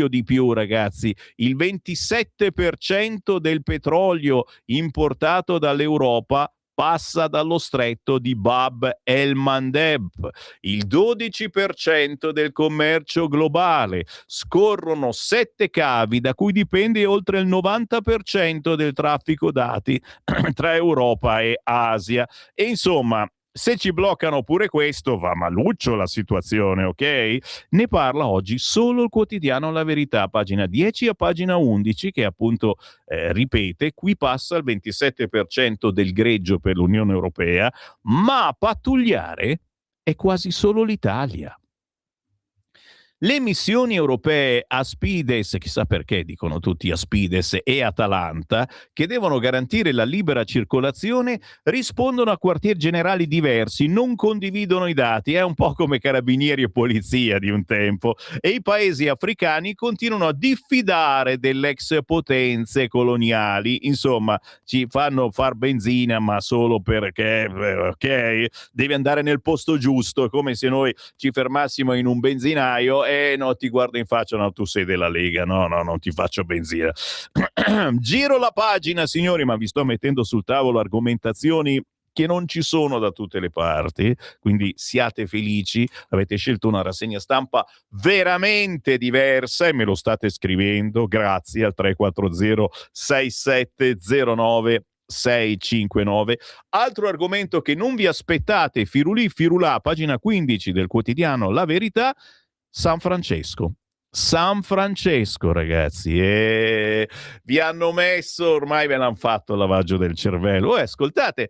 di più, ragazzi. Il 27% del petrolio importato dall'Europa passa dallo stretto di Bab el-Mandeb, il 12% del commercio globale, scorrono 7 cavi da cui dipende oltre il 90% del traffico dati tra Europa e Asia. E insomma, se ci bloccano pure questo, va maluccio la situazione, ok? Ne parla oggi solo il quotidiano La Verità, pagina 10 a pagina 11, che appunto ripete, qui passa il 27% del greggio per l'Unione Europea, ma a pattugliare è quasi solo l'Italia. Le missioni europee Aspides, chissà perché dicono tutti Aspides, e Atalanta, che devono garantire la libera circolazione, rispondono a quartier generali diversi, non condividono i dati, è un po' come carabinieri e polizia di un tempo, e i paesi africani continuano a diffidare delle ex potenze coloniali, insomma, ci fanno far benzina, ma solo perché, ok, devi andare nel posto giusto, è come se noi ci fermassimo in un benzinaio no, ti guardo in faccia, no, tu sei della Lega, no, non ti faccio benzina. Giro la pagina, signori, ma vi sto mettendo sul tavolo argomentazioni che non ci sono da tutte le parti, quindi siate felici, avete scelto una rassegna stampa veramente diversa e me lo state scrivendo, grazie al 340 6709 659. Altro argomento che non vi aspettate, firulì firulà, pagina 15 del quotidiano La Verità, San Francesco. San Francesco, ragazzi, vi hanno messo, ormai ve l'hanno fatto il lavaggio del cervello. Ascoltate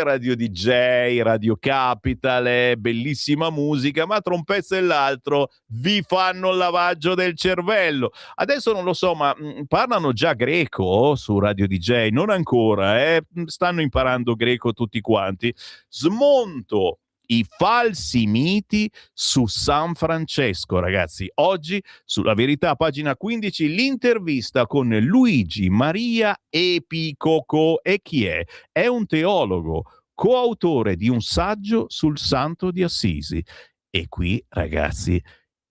Radio DJ, Radio Capital, bellissima musica, ma tra un pezzo e l'altro vi fanno il lavaggio del cervello. Adesso non lo so, ma parlano già greco su Radio DJ? Non ancora, stanno imparando greco tutti quanti. Smonto i falsi miti su San Francesco, ragazzi. Oggi sulla Verità, pagina 15, l'intervista con Luigi Maria Epicoco. E chi è? È un teologo, coautore di un saggio sul Santo di Assisi. E qui, ragazzi,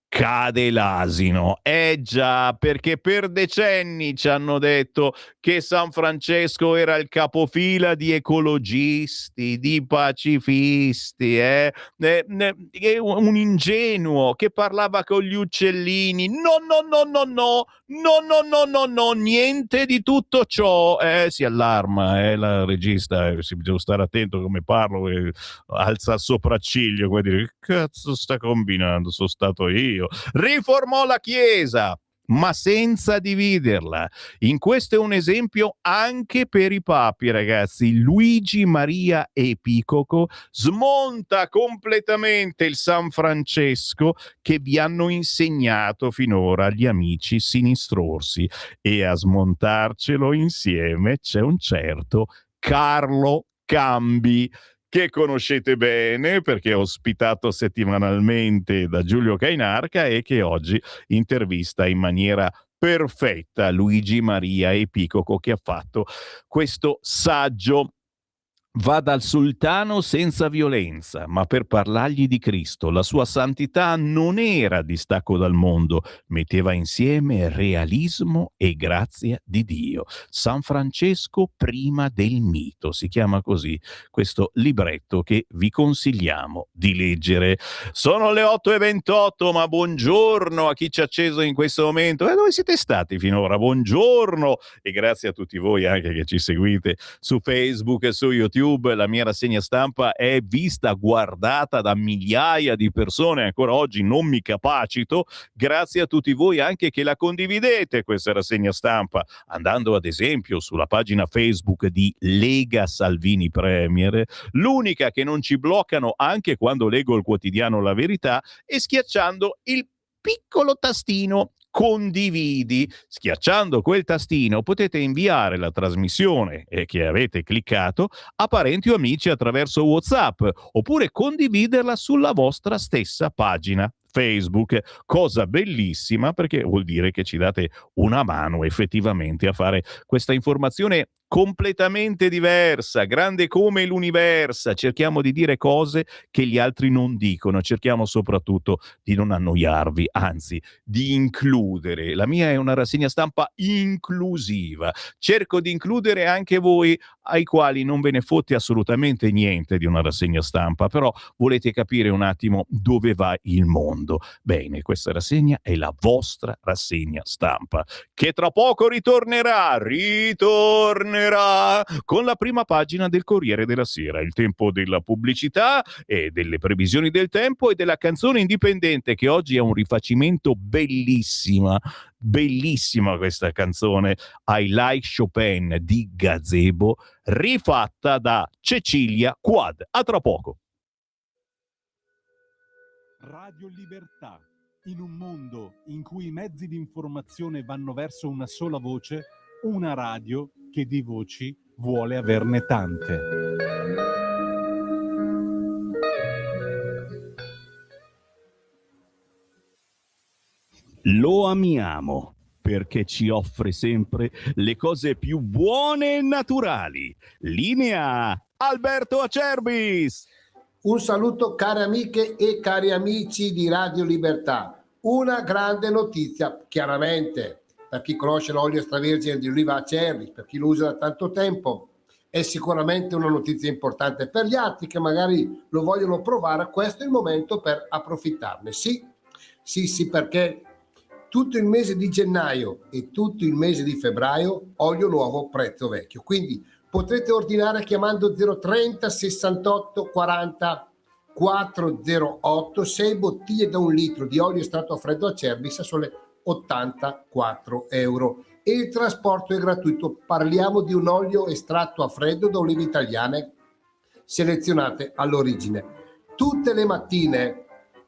cade l'asino. Già, perché per decenni ci hanno detto che San Francesco era il capofila di ecologisti, di pacifisti, un ingenuo che parlava con gli uccellini. No, niente di tutto ciò. Si allarma, la regista, si bisogna stare attento come parlo, alza il sopracciglio, come dire, che cazzo sta combinando, sono stato io. Riformò la Chiesa, ma senza dividerla. In questo è un esempio anche per i papi, ragazzi. Luigi Maria Epicoco smonta completamente il San Francesco che vi hanno insegnato finora gli amici sinistrorsi, e a smontarcelo insieme c'è un certo Carlo Cambi, che conoscete bene perché è ospitato settimanalmente da Giulio Cainarca e che oggi intervista in maniera perfetta Luigi Maria Epicoco, che ha fatto questo saggio. Va dal sultano senza violenza, ma per parlargli di Cristo. La sua santità non era distacco dal mondo, metteva insieme realismo e grazia di Dio. San Francesco prima del mito, si chiama così questo libretto che vi consigliamo di leggere. Sono le 8:28, ma buongiorno a chi ci ha acceso in questo momento. Dove siete stati finora? Buongiorno, e grazie a tutti voi anche che ci seguite su Facebook e su YouTube. La mia rassegna stampa è vista, guardata da migliaia di persone, ancora oggi non mi capacito. Grazie a tutti voi anche che la condividete questa rassegna stampa, andando ad esempio sulla pagina Facebook di Lega Salvini Premier, l'unica che non ci bloccano anche quando leggo il quotidiano La Verità, e schiacciando il piccolo tastino condividi. Schiacciando quel tastino potete inviare la trasmissione che avete cliccato a parenti o amici attraverso WhatsApp, oppure condividerla sulla vostra stessa pagina Facebook, cosa bellissima perché vuol dire che ci date una mano effettivamente a fare questa informazione completamente diversa, grande come l'universo. Cerchiamo di dire cose che gli altri non dicono, cerchiamo soprattutto di non annoiarvi, anzi di includere. La mia è una rassegna stampa inclusiva, cerco di includere anche voi ai quali non ve ne fotte assolutamente niente di una rassegna stampa, però volete capire un attimo dove va il mondo. Bene, questa rassegna è la vostra rassegna stampa, che tra poco ritornerà con la prima pagina del Corriere della Sera. Il tempo della pubblicità e delle previsioni del tempo e della canzone indipendente, che oggi è un rifacimento bellissima questa canzone, I Like Chopin di Gazebo, rifatta da Cecilia Quad. A tra poco. Radio Libertà. In un mondo in cui i mezzi di informazione vanno verso una sola voce, una radio che di voci vuole averne tante. Lo amiamo perché ci offre sempre le cose più buone e naturali. Linea Alberto Acerbis. Un saluto care amiche e cari amici di Radio Libertà. Una grande notizia, chiaramente, per chi conosce l'olio extravergine di oliva Acerbis, per chi lo usa da tanto tempo, è sicuramente una notizia importante. Per gli altri che magari lo vogliono provare, questo è il momento per approfittarne. Sì, perché tutto il mese di gennaio e tutto il mese di febbraio, olio nuovo, prezzo vecchio. Quindi potrete ordinare chiamando 030 68 40 408 6 bottiglie da 1 litro di olio estratto a freddo Acerbis a sole 84 euro. E il trasporto è gratuito. Parliamo di un olio estratto a freddo da olive italiane selezionate all'origine. Tutte le mattine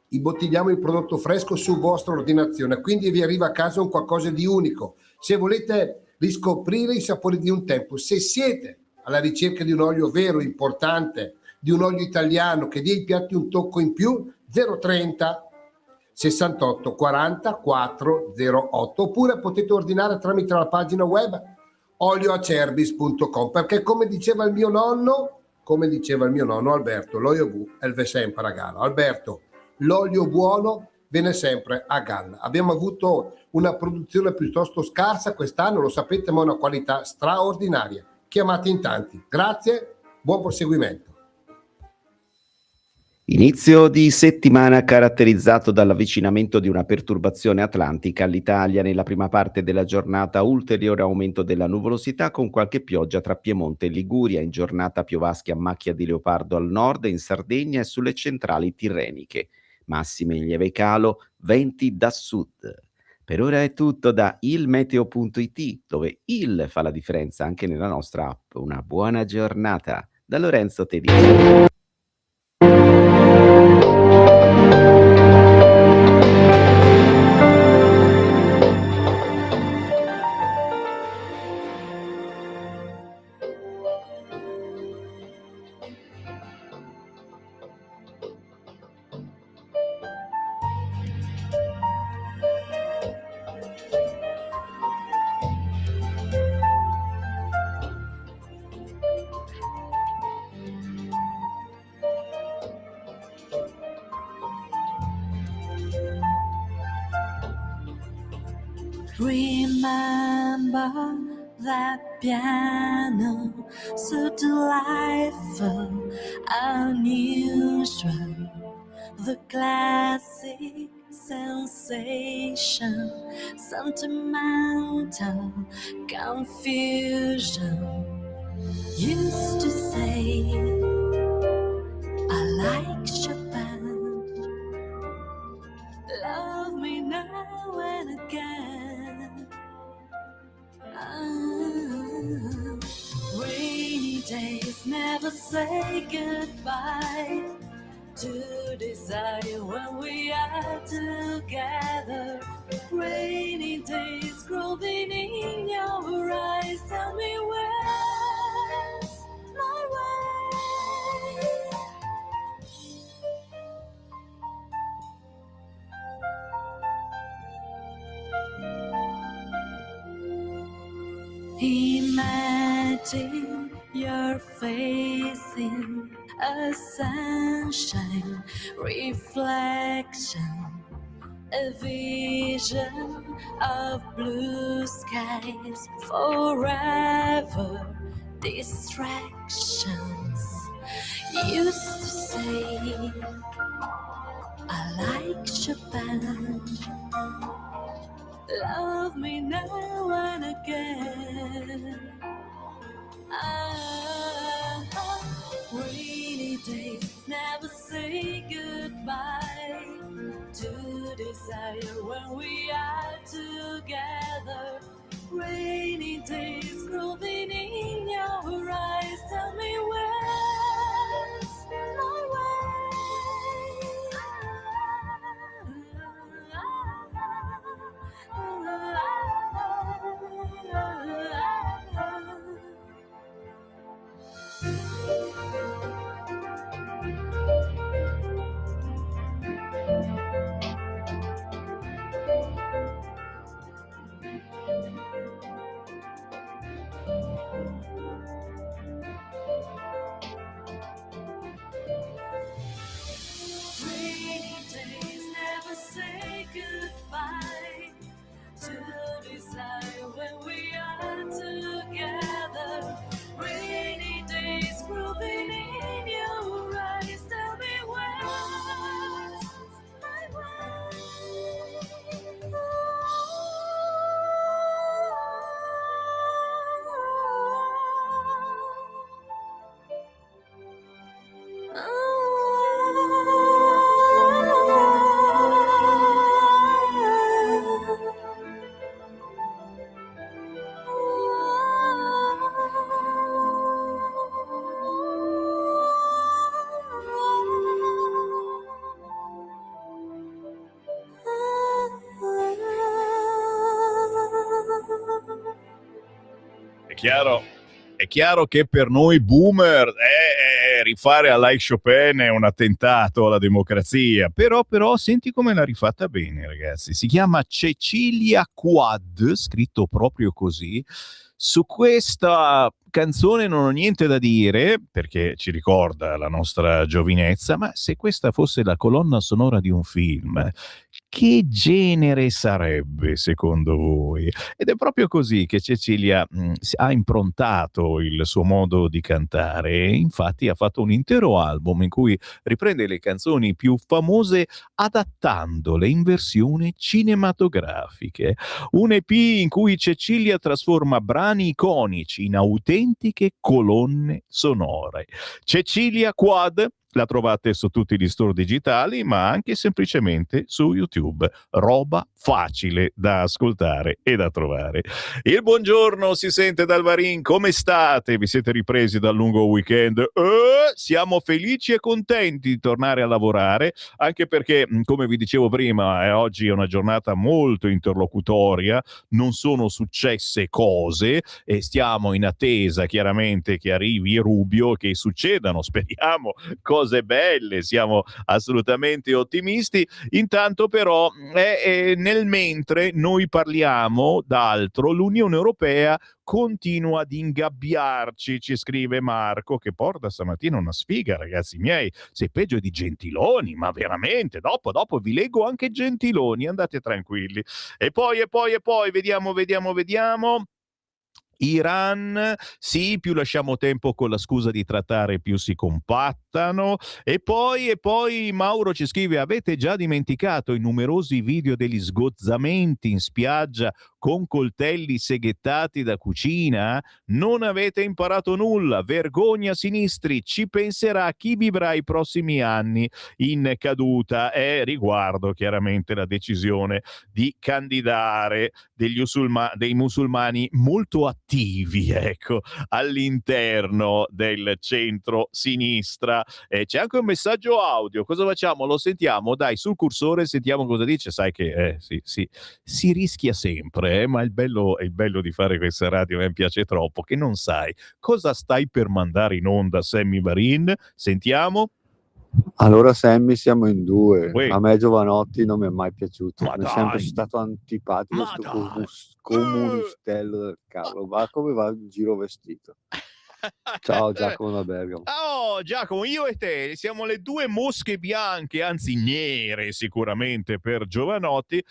imbottigliamo il prodotto fresco su vostra ordinazione, quindi vi arriva a casa un qualcosa di unico. Se volete riscoprire i sapori di un tempo, se siete alla ricerca di un olio vero, importante, di un olio italiano che dia ai piatti un tocco in più, 030 68 40 408, oppure potete ordinare tramite la pagina web olioacerbis.com, perché come diceva il mio nonno Alberto, l'olio bu elve sempre a galla. Alberto, l'olio buono viene sempre a galla. Abbiamo avuto una produzione piuttosto scarsa quest'anno, lo sapete, ma una qualità straordinaria. Chiamate in tanti. Grazie, buon proseguimento. Inizio di settimana caratterizzato dall'avvicinamento di una perturbazione atlantica all'Italia. Nella prima parte della giornata ulteriore aumento della nuvolosità con qualche pioggia tra Piemonte e Liguria. In giornata piovaschi a macchia di leopardo al nord, in Sardegna e sulle centrali tirreniche. Massime in lieve calo, venti da sud. Per ora è tutto da ilmeteo.it, dove il fa la differenza anche nella nostra app. Una buona giornata. Da Lorenzo Tedesco. Remember that piano, so delightful, unusual, the classic sensation, sentimental confusion. Used to say, I like Chopin, love me now and again. Rainy days never say goodbye to desire when we are together. Rainy days growing in your eyes, tell me where's my way. Imagine you're facing a sunshine reflection, a vision of blue skies forever, distractions. Used to say I like Chopin, love me now and again. Rainy days never say goodbye to desire when we are together. Rainy days growing in your eyes, tell me where's my way. Rainy days never say goodbye to desire when we are together. Rainy days proving in your eyes, tell me where's my È chiaro che per noi boomer rifare a like Chopin è un attentato alla democrazia, però senti come l'ha rifatta bene, ragazzi. Si chiama Cecilia Quad, scritto proprio così. Su questa canzone non ho niente da dire, perché ci ricorda la nostra giovinezza, ma se questa fosse la colonna sonora di un film, che genere sarebbe secondo voi? Ed è proprio così che Cecilia ha improntato il suo modo di cantare, e infatti ha fatto un intero album in cui riprende le canzoni più famose adattandole in versioni cinematografiche. Un EP in cui Cecilia trasforma brani iconici in autentiche colonne sonore. Cecilia Quad la trovate su tutti gli store digitali, ma anche semplicemente su YouTube. Roba facile da ascoltare e da trovare. Il buongiorno si sente dal Varin. Come state? Vi siete ripresi dal lungo weekend? Siamo felici e contenti di tornare a lavorare, anche perché, come vi dicevo prima, oggi è una giornata molto interlocutoria, non sono successe cose e stiamo in attesa chiaramente che arrivi Rubio, che succedano, speriamo, cose belle, siamo assolutamente ottimisti. Intanto però nel mentre noi parliamo d'altro, l'Unione Europea continua ad ingabbiarci, ci scrive Marco, che porta stamattina una sfiga, ragazzi miei, sei peggio di Gentiloni, ma veramente, dopo vi leggo anche Gentiloni, andate tranquilli. E poi, vediamo. Iran, sì, più lasciamo tempo con la scusa di trattare, più si compattano. E poi Mauro ci scrive: avete già dimenticato i numerosi video degli sgozzamenti in spiaggia con coltelli seghettati da cucina? Non avete imparato nulla, vergogna Sinistri, ci penserà chi vivrà i prossimi anni in caduta. Riguardo chiaramente la decisione di candidare dei musulmani molto attivi, ecco, all'interno del centro-sinistra. C'è anche un messaggio audio, cosa facciamo? Lo sentiamo? Dai, sul cursore sentiamo cosa dice. Sai che sì, si rischia sempre, ma il bello di fare questa radio, mi piace troppo, che non sai cosa stai per mandare in onda, Sammy Varin. Sentiamo. Allora Sammy siamo in due. Uè, A me Giovanotti non mi è mai piaciuto. ma Mi è sempre dai, stato antipatico ma sto dai. comunistello del cavolo. Va come va in giro vestito. Ciao Giacomo da Bergamo. Oh, Giacomo, io e te siamo le due mosche bianche, anzi nere sicuramente per Giovanotti,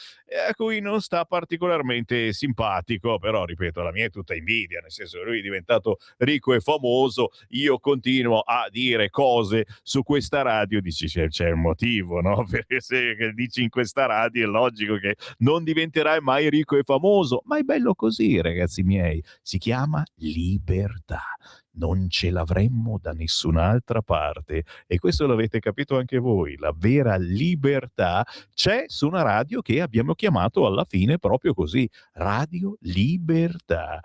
a cui non sta particolarmente simpatico, però ripeto, la mia è tutta invidia, nel senso che lui è diventato ricco e famoso, io continuo a dire cose su questa radio, dici c'è un motivo, no? Perché se dici in questa radio è logico che non diventerai mai ricco e famoso, ma è bello così, ragazzi miei, si chiama libertà. Non ce l'avremmo da nessun'altra parte e questo l'avete capito anche voi, la vera libertà c'è su una radio che abbiamo chiamato alla fine proprio così, Radio Libertà.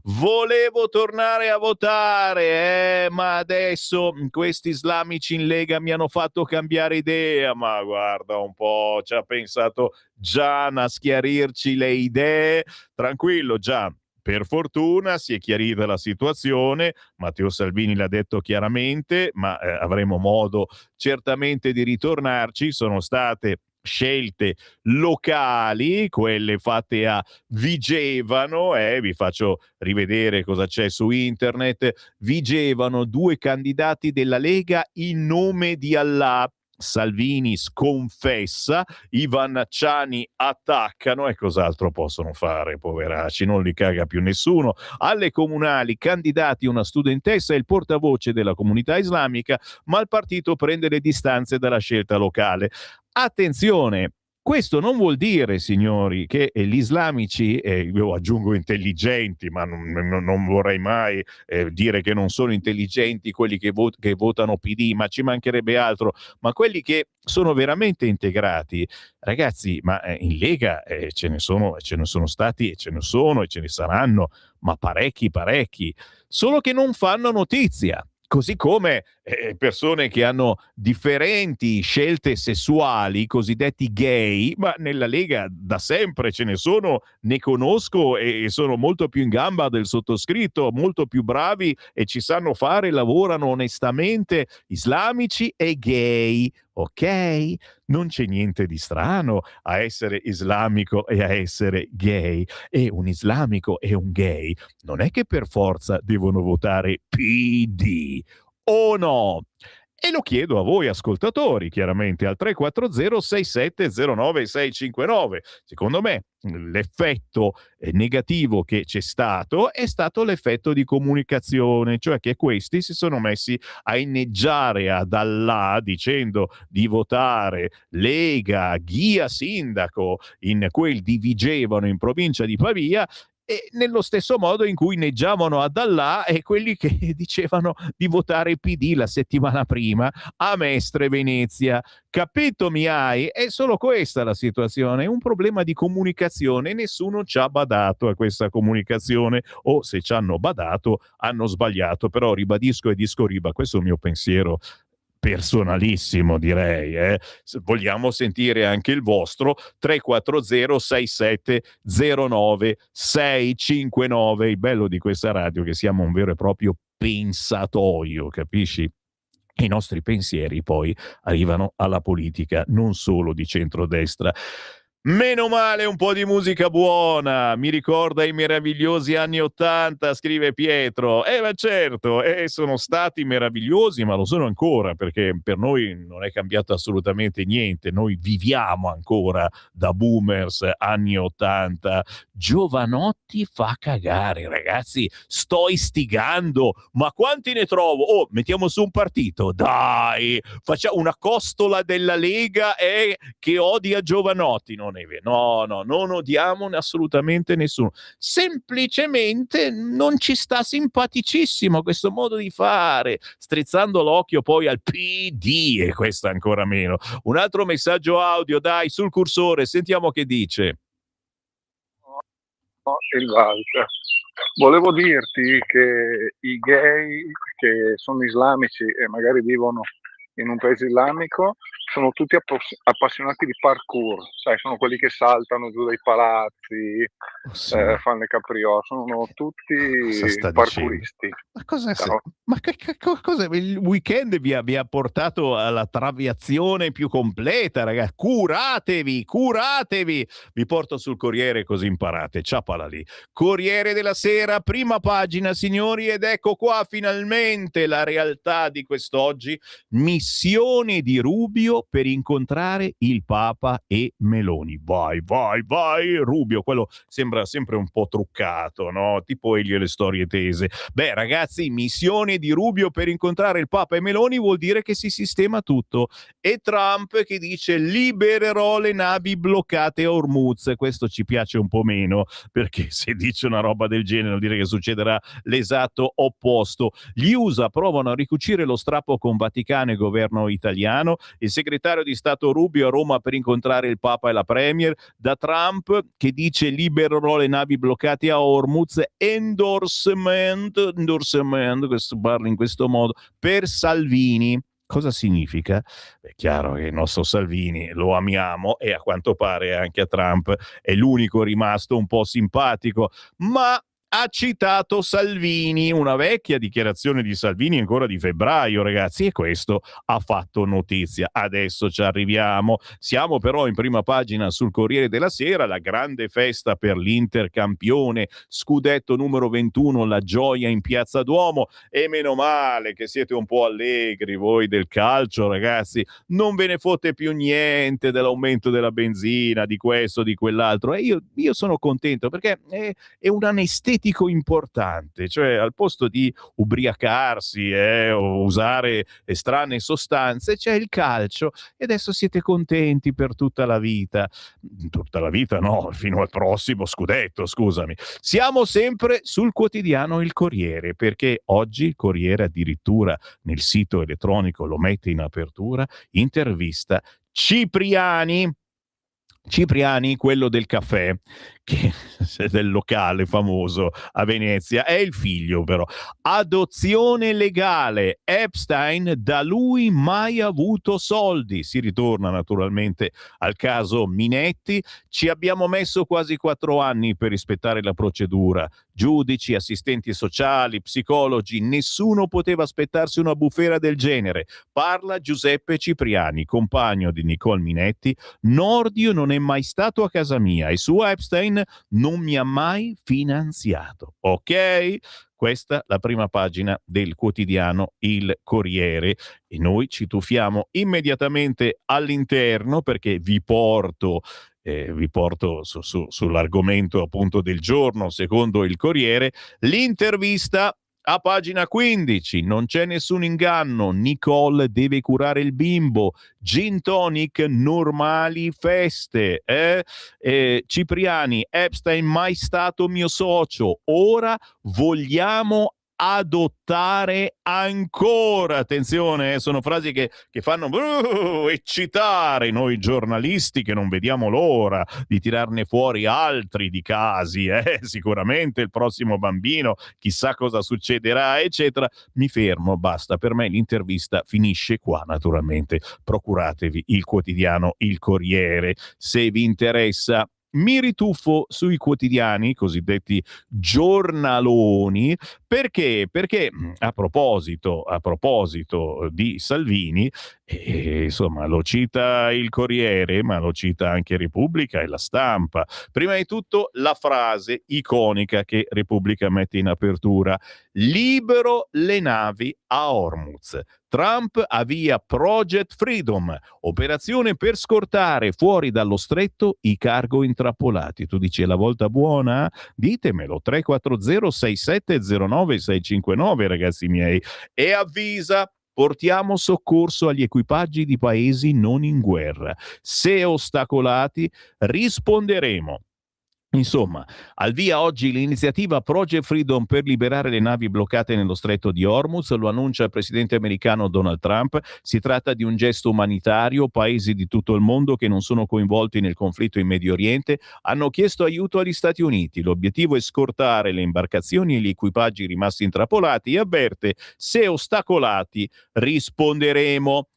Volevo tornare a votare, ma adesso questi islamici in Lega mi hanno fatto cambiare idea, ma guarda un po', ci ha pensato Gian a schiarirci le idee, tranquillo Gian. Per fortuna si è chiarita la situazione, Matteo Salvini l'ha detto chiaramente, ma avremo modo certamente di ritornarci. Sono state scelte locali, quelle fatte a Vigevano, vi faccio rivedere cosa c'è su internet. Vigevano 2 candidati della Lega in nome di Allah. Salvini sconfessa, i vannacciani attaccano e cos'altro possono fare, poveracci, non li caga più nessuno. Alle comunali candidati una studentessa e il portavoce della comunità islamica, ma il partito prende le distanze dalla scelta locale. Attenzione, questo non vuol dire, signori, che gli islamici, io aggiungo intelligenti, ma non vorrei mai dire che non sono intelligenti quelli che votano PD, ma ci mancherebbe altro, ma quelli che sono veramente integrati, ragazzi, ma in Lega ce ne sono stati, e ce ne sono e ce ne saranno, ma parecchi, solo che non fanno notizia. Così come persone che hanno differenti scelte sessuali, cosiddetti gay, ma nella Lega da sempre ce ne sono, ne conosco e sono molto più in gamba del sottoscritto, molto più bravi e ci sanno fare, lavorano onestamente, islamici e gay, ok? Non c'è niente di strano a essere islamico e a essere gay, e un islamico e un gay non è che per forza devono votare PD, o no? E lo chiedo a voi ascoltatori, chiaramente, al 340-6709-659. Secondo me l'effetto negativo che c'è stato è stato l'effetto di comunicazione, cioè che questi si sono messi a inneggiare ad Allah dicendo di votare Lega, Ghia Sindaco in quel di Vigevano in provincia di Pavia, e nello stesso modo in cui inneggiavano ad Allah e quelli che dicevano di votare PD la settimana prima a Mestre Venezia. Capito mi hai? È solo questa la situazione, è un problema di comunicazione, nessuno ci ha badato a questa comunicazione, o se ci hanno badato hanno sbagliato, però ribadisco e discoriba, questo è il mio pensiero personalissimo, direi. Vogliamo sentire anche il vostro. 340-6709-659. Il bello di questa radio è che siamo un vero e proprio pensatoio, capisci? I nostri pensieri poi arrivano alla politica, non solo di centrodestra. Meno male un po' di musica buona, mi ricorda i meravigliosi anni '80, scrive Pietro. Ma certo, sono stati meravigliosi, ma lo sono ancora, perché per noi non è cambiato assolutamente niente, noi viviamo ancora da boomers anni '80. Giovanotti fa cagare, ragazzi, sto istigando, ma quanti ne trovo? Oh, mettiamo su un partito, dai, facciamo una costola della Lega che odia Giovanotti, non è vero, no, non odiamo assolutamente nessuno, semplicemente non ci sta simpaticissimo questo modo di fare, strizzando l'occhio poi al PD, e questo ancora meno. Un altro messaggio audio, dai, sul cursore, sentiamo che dice. Il Walter. Volevo dirti che i gay che sono islamici e magari vivono in un paese islamico sono tutti appassionati di parkour, sai, sono quelli che saltano giù dai palazzi, fanno le capriola, sono tutti Cosa sta dicendo? parkouristi. Ma cosa Ciao. ma che cosa il weekend vi ha portato alla traviazione più completa, raga. Curatevi! Vi porto sul Corriere così imparate. Ciapala lì. Corriere della Sera, prima pagina, signori, ed ecco qua finalmente la realtà di quest'oggi. Missione di Rubio per incontrare il Papa e Meloni. Vai, Rubio, quello sembra sempre un po' truccato, no? Tipo Elio e le storie tese. Beh, ragazzi, missione di Rubio per incontrare il Papa e Meloni vuol dire che si sistema tutto. E Trump che dice libererò le navi bloccate a Hormuz. Questo ci piace un po' meno, perché se dice una roba del genere vuol dire che succederà l'esatto opposto. Gli USA provano a ricucire lo strappo con Vaticano e governo italiano. Il segretario di Stato Rubio a Roma per incontrare il Papa e la Premier. Da Trump che dice libererò le navi bloccate a Hormuz. Endorsement, questo parla in questo modo, per Salvini. Cosa significa? È chiaro che il nostro Salvini lo amiamo e a quanto pare anche a Trump è l'unico rimasto un po' simpatico, ma ha citato Salvini, una vecchia dichiarazione di Salvini ancora di febbraio, ragazzi, e questo ha fatto notizia. Adesso ci arriviamo. Siamo però in prima pagina sul Corriere della Sera, la grande festa per l'Inter campione, scudetto numero 21, la gioia in Piazza Duomo, e meno male che siete un po' allegri voi del calcio, ragazzi, non ve ne fotte più niente dell'aumento della benzina, di questo, di quell'altro, e io sono contento perché è un anestetico importante, cioè al posto di ubriacarsi o usare strane sostanze c'è il calcio e adesso siete contenti per tutta la vita no, fino al prossimo scudetto, scusami. Siamo sempre sul quotidiano Il Corriere, perché oggi il Corriere addirittura nel sito elettronico lo mette in apertura, intervista Cipriani, quello del caffè, che del locale famoso a Venezia, è il figlio però. Adozione legale, Epstein da lui mai avuto soldi. Si ritorna naturalmente al caso Minetti. Ci abbiamo messo quasi 4 anni per rispettare la procedura. Giudici, assistenti sociali, psicologi, nessuno poteva aspettarsi una bufera del genere. Parla Giuseppe Cipriani, compagno di Nicole Minetti. Nordio non è mai stato a casa mia e su Epstein non mi ha mai finanziato. Ok? Questa la prima pagina del quotidiano Il Corriere e noi ci tuffiamo immediatamente all'interno perché vi porto sull'argomento appunto del giorno secondo Il Corriere, l'intervista a pagina 15. Non c'è nessun inganno, Nicole deve curare il bimbo, gin tonic, normali feste, Cipriani, Epstein mai stato mio socio, ora vogliamo adottare ancora. Attenzione, sono frasi che fanno eccitare noi giornalisti che non vediamo l'ora di tirarne fuori altri di casi, sicuramente il prossimo bambino, chissà cosa succederà, eccetera. Mi fermo, basta, per me l'intervista finisce qua, naturalmente. Procuratevi il quotidiano Il Corriere se vi interessa. Mi rituffo sui quotidiani, cosiddetti giornaloni, perché a proposito di Salvini, insomma lo cita Il Corriere, ma lo cita anche Repubblica e La Stampa. Prima di tutto la frase iconica che Repubblica mette in apertura: libero le navi a Hormuz. Trump avvia Project Freedom, operazione per scortare fuori dallo stretto i cargo intrappolati. Tu dici è la volta buona? Ditemelo, 340-6709-659, ragazzi miei, e avvisa: portiamo soccorso agli equipaggi di paesi non in guerra. Se ostacolati, risponderemo. Insomma, al via oggi l'iniziativa Project Freedom per liberare le navi bloccate nello stretto di Hormuz, lo annuncia il presidente americano Donald Trump. Si tratta di un gesto umanitario. Paesi di tutto il mondo che non sono coinvolti nel conflitto in Medio Oriente hanno chiesto aiuto agli Stati Uniti. L'obiettivo è scortare le imbarcazioni e gli equipaggi rimasti intrappolati e avverte: se ostacolati risponderemo.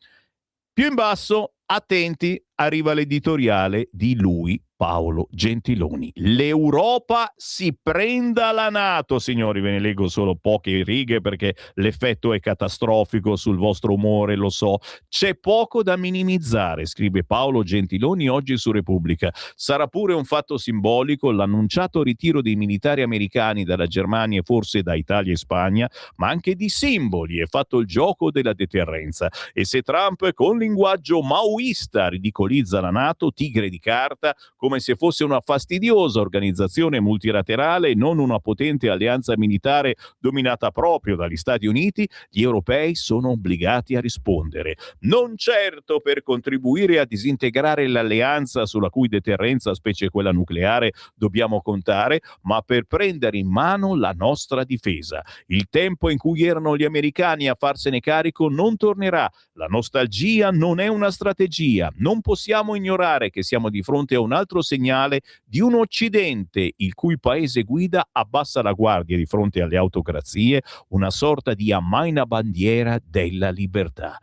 Più in basso, Attenti, arriva l'editoriale di lui, Paolo Gentiloni. L'Europa si prenda la NATO, signori, ve ne leggo solo poche righe perché l'effetto è catastrofico sul vostro umore, lo so. C'è poco da minimizzare, scrive Paolo Gentiloni oggi su Repubblica. Sarà pure un fatto simbolico l'annunciato ritiro dei militari americani dalla Germania e forse da Italia e Spagna, ma anche di simboli, è fatto il gioco della deterrenza. E se Trump con linguaggio maoista ridicolizza la NATO, tigre di carta, come se fosse una fastidiosa organizzazione multilaterale e non una potente alleanza militare dominata proprio dagli Stati Uniti, gli europei sono obbligati a rispondere. Non certo per contribuire a disintegrare l'alleanza sulla cui deterrenza, specie quella nucleare, dobbiamo contare, ma per prendere in mano la nostra difesa. Il tempo in cui erano gli americani a farsene carico non tornerà. La nostalgia non è una strategia. Non possiamo ignorare che siamo di fronte a un altro segnale di un Occidente il cui paese guida abbassa la guardia di fronte alle autocrazie, una sorta di ammaina bandiera della libertà.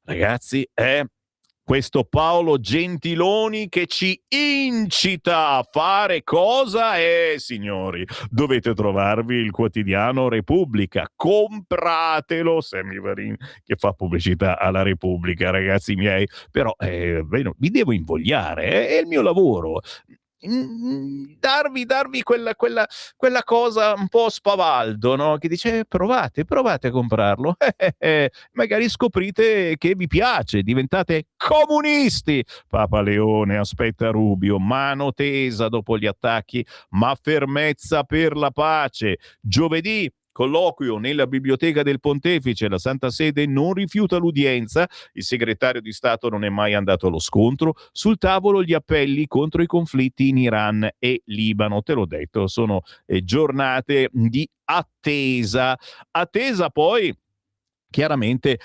Ragazzi, è questo Paolo Gentiloni che ci incita a fare cosa? Signori, dovete trovarvi il quotidiano Repubblica, compratelo, Sammy Varin che fa pubblicità alla Repubblica, ragazzi miei, però vi devo invogliare, è il mio lavoro. Darvi quella cosa un po' spavaldo, no? Che dice provate a comprarlo, magari scoprite che vi piace, diventate comunisti. Papa Leone aspetta Rubio, mano tesa dopo gli attacchi, ma fermezza per la pace. Giovedì colloquio nella biblioteca del Pontefice, la Santa Sede non rifiuta l'udienza, il segretario di Stato non è mai andato allo scontro, sul tavolo gli appelli contro i conflitti in Iran e Libano, te l'ho detto, sono giornate di attesa poi chiaramente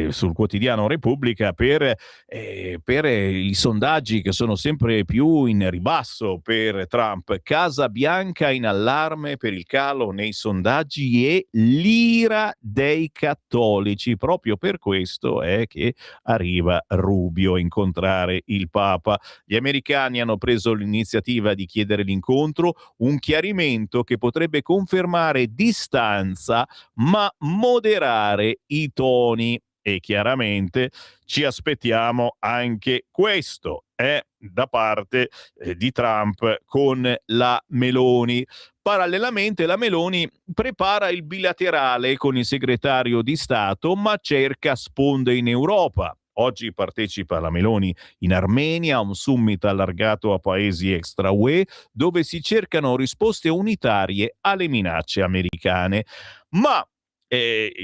sul quotidiano Repubblica per i sondaggi che sono sempre più in ribasso per Trump. Casa Bianca in allarme per il calo nei sondaggi e l'ira dei cattolici. Proprio per questo è che arriva Rubio a incontrare il Papa. Gli americani hanno preso l'iniziativa di chiedere l'incontro, un chiarimento che potrebbe confermare distanza ma moderare i toni, e chiaramente ci aspettiamo anche questo da parte di Trump con la Meloni. Parallelamente la Meloni prepara il bilaterale con il segretario di Stato, ma cerca sponde in Europa. Oggi partecipa la Meloni in Armenia a un summit allargato a paesi extra UE dove si cercano risposte unitarie alle minacce americane. Ma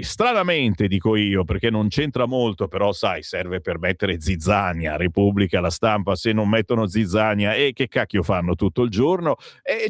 stranamente, dico io, perché non c'entra molto, però sai, serve per mettere zizzania. Repubblica, La Stampa, se non mettono zizzania, che cacchio fanno tutto il giorno?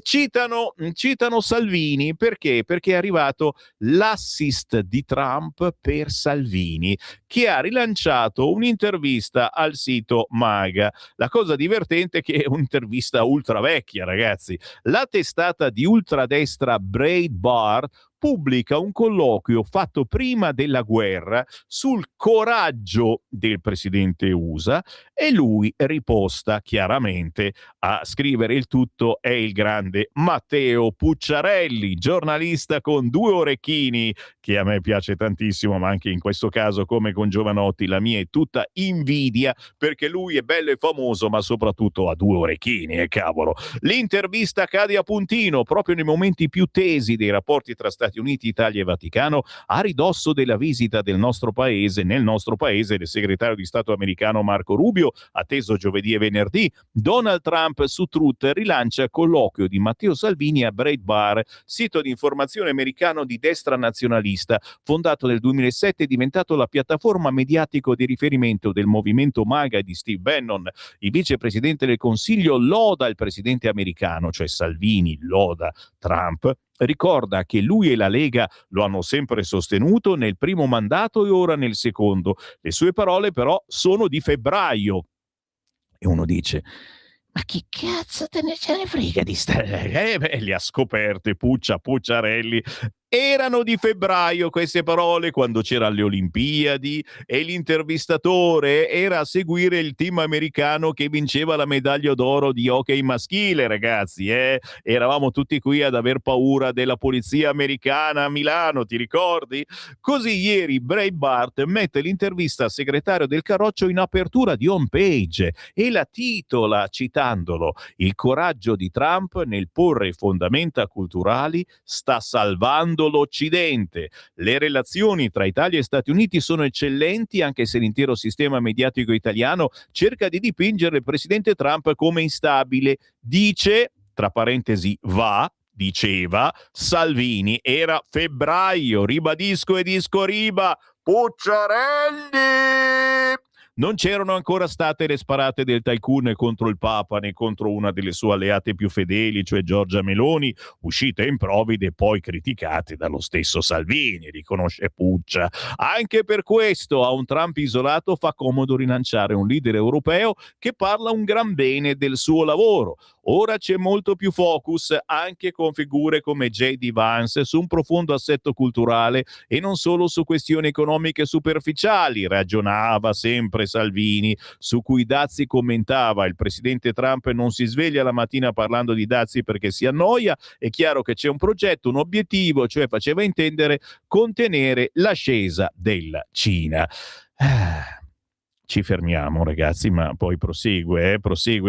Citano Salvini, perché? Perché è arrivato l'assist di Trump per Salvini, che ha rilanciato un'intervista al sito Maga. La cosa divertente è che è un'intervista ultra vecchia, ragazzi. La testata di ultradestra Breitbart pubblica un colloquio fatto prima della guerra sul coraggio del presidente USA e lui riposta chiaramente a scrivere il tutto è il grande Matteo Pucciarelli, giornalista con due orecchini, che a me piace tantissimo, ma anche in questo caso, come con Giovanotti, la mia è tutta invidia, perché lui è bello e famoso, ma soprattutto ha due orecchini, cavolo. L'intervista cade a puntino proprio nei momenti più tesi dei rapporti tra Stati Uniti, Italia e Vaticano, a ridosso della visita nel nostro paese del segretario di Stato americano Marco Rubio, atteso giovedì e venerdì. Donald Trump su Truth rilancia colloquio di Matteo Salvini a Breitbart, sito di informazione americano di destra nazionalista, fondato nel 2007 e diventato la piattaforma mediatico di riferimento del movimento MAGA di Steve Bannon. Il vicepresidente del Consiglio loda il presidente americano, cioè Salvini loda Trump, ricorda che lui e la Lega lo hanno sempre sostenuto nel primo mandato e ora nel secondo. Le sue parole però sono di febbraio. E uno dice: ma chi cazzo ce ne frega di stare? Li ha scoperte Pucciarelli. Erano di febbraio queste parole, quando c'erano le Olimpiadi e l'intervistatore era a seguire il team americano che vinceva la medaglia d'oro di hockey maschile, ragazzi. Eravamo tutti qui ad aver paura della polizia americana a Milano, ti ricordi? Così ieri Breitbart mette l'intervista al segretario del Carroccio in apertura di home page e la titola, citandolo: "Il coraggio di Trump nel porre fondamenta culturali sta salvando l'Occidente. Le relazioni tra Italia e Stati Uniti sono eccellenti, anche se l'intero sistema mediatico italiano cerca di dipingere il presidente Trump come instabile", dice, tra parentesi diceva Salvini. Era febbraio, ribadisco e disco riba, Pucciarelli! Non c'erano ancora state le sparate del tycoon contro il Papa né contro una delle sue alleate più fedeli, cioè Giorgia Meloni, uscite improvvide e poi criticate dallo stesso Salvini, riconosce Puccia. Anche per questo a un Trump isolato fa comodo rilanciare un leader europeo che parla un gran bene del suo lavoro. Ora c'è molto più focus, anche con figure come J.D. Vance, su un profondo assetto culturale e non solo su questioni economiche superficiali, ragionava sempre Salvini, su cui Dazzi commentava: il presidente Trump non si sveglia la mattina parlando di dazi perché si annoia, è chiaro che c'è un progetto, un obiettivo, cioè faceva intendere contenere l'ascesa della Cina. Ci fermiamo, ragazzi, ma poi prosegue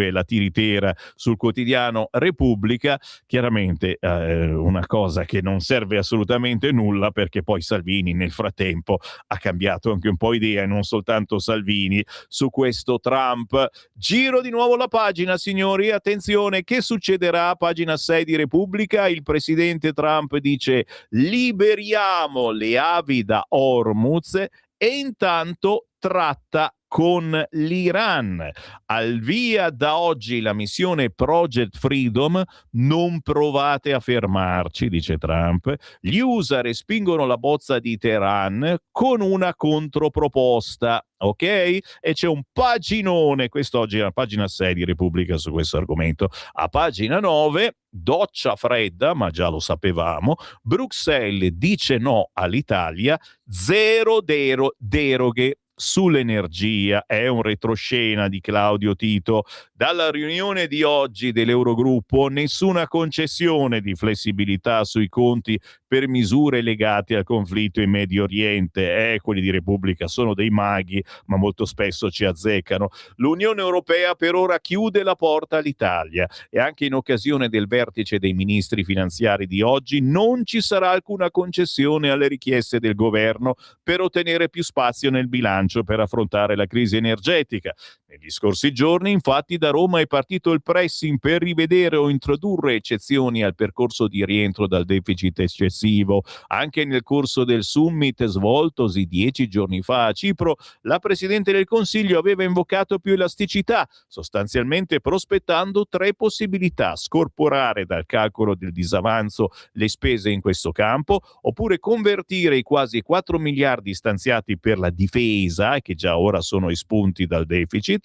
la tiritera sul quotidiano Repubblica, chiaramente una cosa che non serve assolutamente nulla, perché poi Salvini nel frattempo ha cambiato anche un po' idea, e non soltanto Salvini, su questo Trump. Giro di nuovo la pagina, signori, attenzione, che succederà? Pagina 6 di Repubblica, il presidente Trump dice: liberiamo le avi da Hormuz e intanto tratta con l'Iran. Al via da oggi la missione Project Freedom, non provate a fermarci, dice Trump. Gli USA respingono la bozza di Teheran con una controproposta, ok? E c'è un paginone, quest'oggi è la pagina 6 di Repubblica su questo argomento. A pagina 9, doccia fredda, ma già lo sapevamo, Bruxelles dice no all'Italia, zero deroghe sull'energia. È un retroscena di Claudio Tito. Dalla riunione di oggi dell'Eurogruppo nessuna concessione di flessibilità sui conti per misure legate al conflitto in Medio Oriente. Quelli di Repubblica sono dei maghi, ma molto spesso ci azzeccano. L'Unione Europea per ora chiude la porta all'Italia e anche in occasione del vertice dei ministri finanziari di oggi non ci sarà alcuna concessione alle richieste del governo per ottenere più spazio nel bilancio per affrontare la crisi energetica. Negli scorsi giorni, infatti, da Roma è partito il pressing per rivedere o introdurre eccezioni al percorso di rientro dal deficit eccessivo. Anche nel corso del summit svoltosi 10 giorni fa a Cipro, la Presidente del Consiglio aveva invocato più elasticità, sostanzialmente prospettando 3 possibilità: scorporare dal calcolo del disavanzo le spese in questo campo, oppure convertire i quasi 4 miliardi stanziati per la difesa, che già ora sono espunti dal deficit,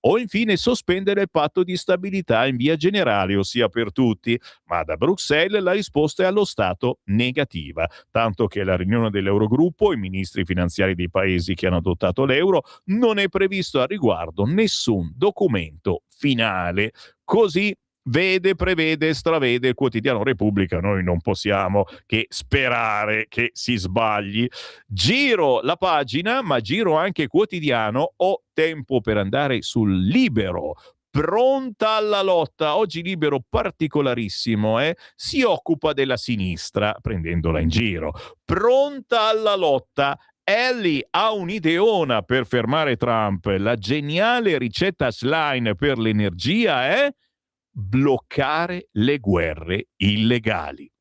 o infine sospendere il patto di stabilità in via generale, ossia per tutti. Ma da Bruxelles la risposta è allo stato negativa, tanto che alla riunione dell'Eurogruppo, i ministri finanziari dei paesi che hanno adottato l'euro, non è previsto al riguardo nessun documento finale. Così prevede, stravede il quotidiano Repubblica. Noi non possiamo che sperare che si sbagli. Giro la pagina, ma giro anche quotidiano. Ho tempo per andare sul Libero. Pronta alla lotta. Oggi Libero particolarissimo, si occupa della sinistra, prendendola in giro. Pronta alla lotta. Ellie ha un'ideona per fermare Trump. La geniale ricetta Schlein per l'energia è bloccare le guerre illegali.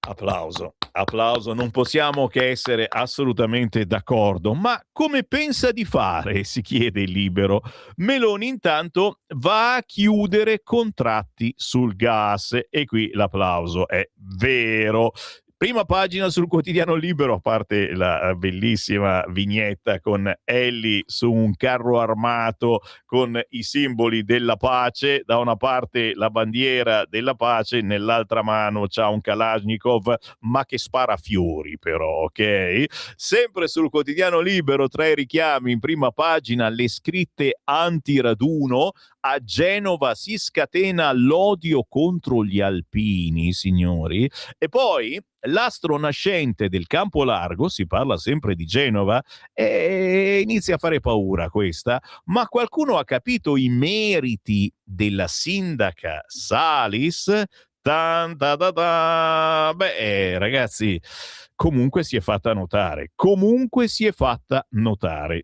Applauso, non possiamo che essere assolutamente d'accordo. Ma come pensa di fare? Si chiede il Libero. Meloni intanto va a chiudere contratti sul gas, e qui l'applauso è vero. Prima pagina sul quotidiano Libero, a parte la bellissima vignetta con Ellie su un carro armato con i simboli della pace, da una parte la bandiera della pace, nell'altra mano c'ha un Kalashnikov, ma che spara fiori però, ok? Sempre sul quotidiano Libero, 3 richiami in prima pagina, le scritte anti-raduno. A Genova si scatena l'odio contro gli alpini, signori. E poi l'astro nascente del Campo Largo, si parla sempre di Genova, e inizia a fare paura questa, ma qualcuno ha capito i meriti della sindaca Salis? Tan, ta, ta, ta. Beh, ragazzi, comunque si è fatta notare,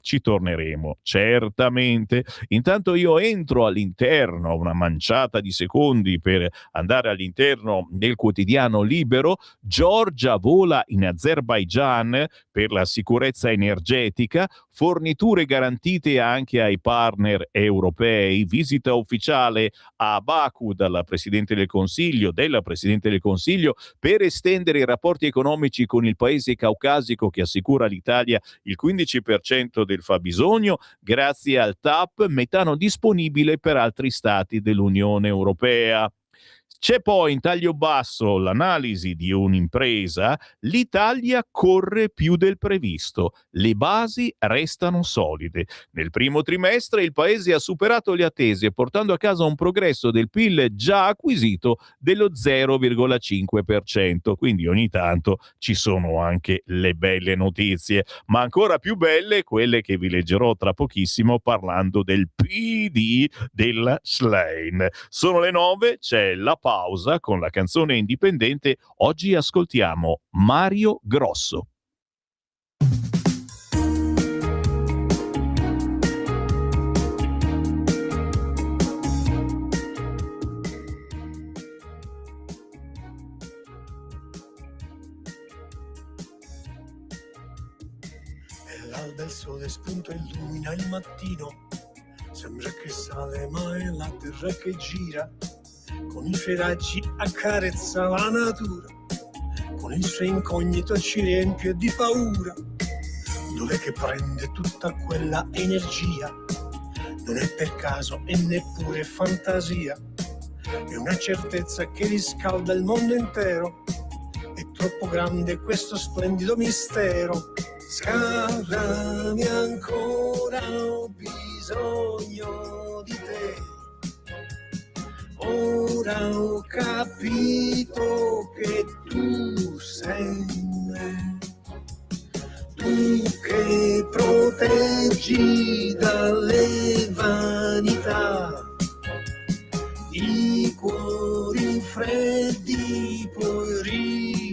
ci torneremo certamente. Intanto io entro all'interno, una manciata di secondi per andare all'interno del quotidiano Libero. Giorgia vola in Azerbaigian per la sicurezza energetica, forniture garantite anche ai partner europei, visita ufficiale a Baku della Presidente del Consiglio per estendere i rapporti economici con il paese caucasico che assicura all'Italia il 15% del fabbisogno grazie al TAP, metano disponibile per altri stati dell'Unione Europea. C'è poi in taglio basso l'analisi di un'impresa. L'Italia corre più del previsto, le basi restano solide. Nel primo trimestre il paese ha superato le attese, portando a casa un progresso del PIL già acquisito dello 0,5%. Quindi ogni tanto ci sono anche le belle notizie, ma ancora più belle quelle che vi leggerò tra pochissimo parlando del PD della Schlein. Sono le 9, c'è la pausa con la canzone indipendente. Oggi ascoltiamo Mario Grosso. E l'alba il sole spunta e illumina il mattino, sembra che sale ma è la terra che gira. Con i suoi raggi accarezza la natura, con il suo incognito ci riempie di paura. Dov'è che prende tutta quella energia? Non è per caso e neppure fantasia, è una certezza che riscalda il mondo intero. È troppo grande questo splendido mistero. Scarrami ancora, ho bisogno di te. Ora ho capito che tu sei me, tu che proteggi dalle vanità, i cuori freddi puoi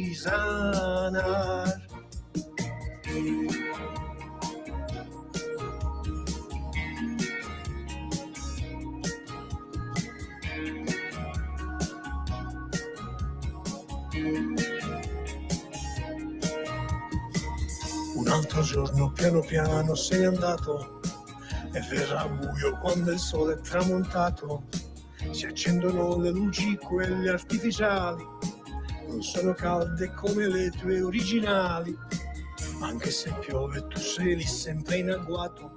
risanar. Un altro giorno piano piano se n'è andato e verrà buio quando il sole è tramontato. Si accendono le luci, quelle artificiali, non sono calde come le tue originali. Anche se piove tu sei lì sempre in agguato,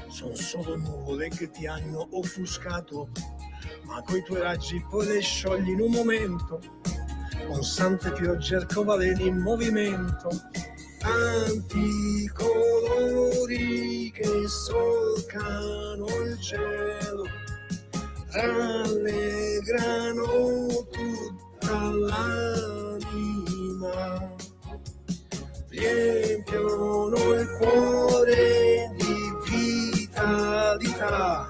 son solo nuvole che ti hanno offuscato, ma coi tuoi raggi poi le sciogli in un momento, con sante piogge arcobaleni in movimento. Tanti colori che solcano il cielo rallegrano tutta l'anima, riempiono il cuore di vitalità,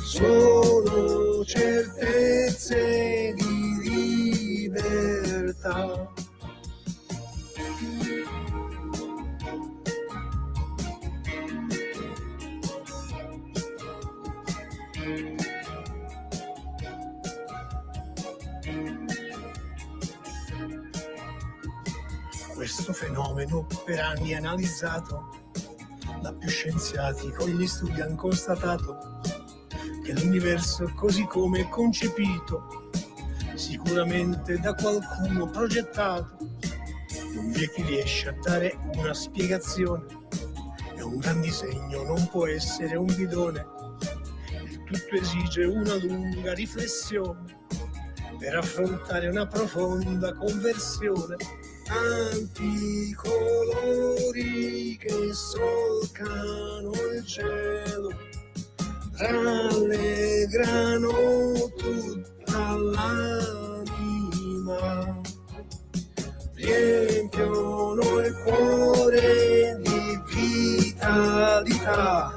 sono certezze di libertà. Questo fenomeno per anni analizzato da più scienziati, con gli studi hanno constatato che l'universo così come è concepito sicuramente da qualcuno progettato. Non vi è chi riesce a dare una spiegazione. È un gran disegno, non può essere un bidone. Il tutto esige una lunga riflessione per affrontare una profonda conversione. Tanti colori che solcano il cielo rallegrano tutta l'anima, riempiono il cuore di vitalità,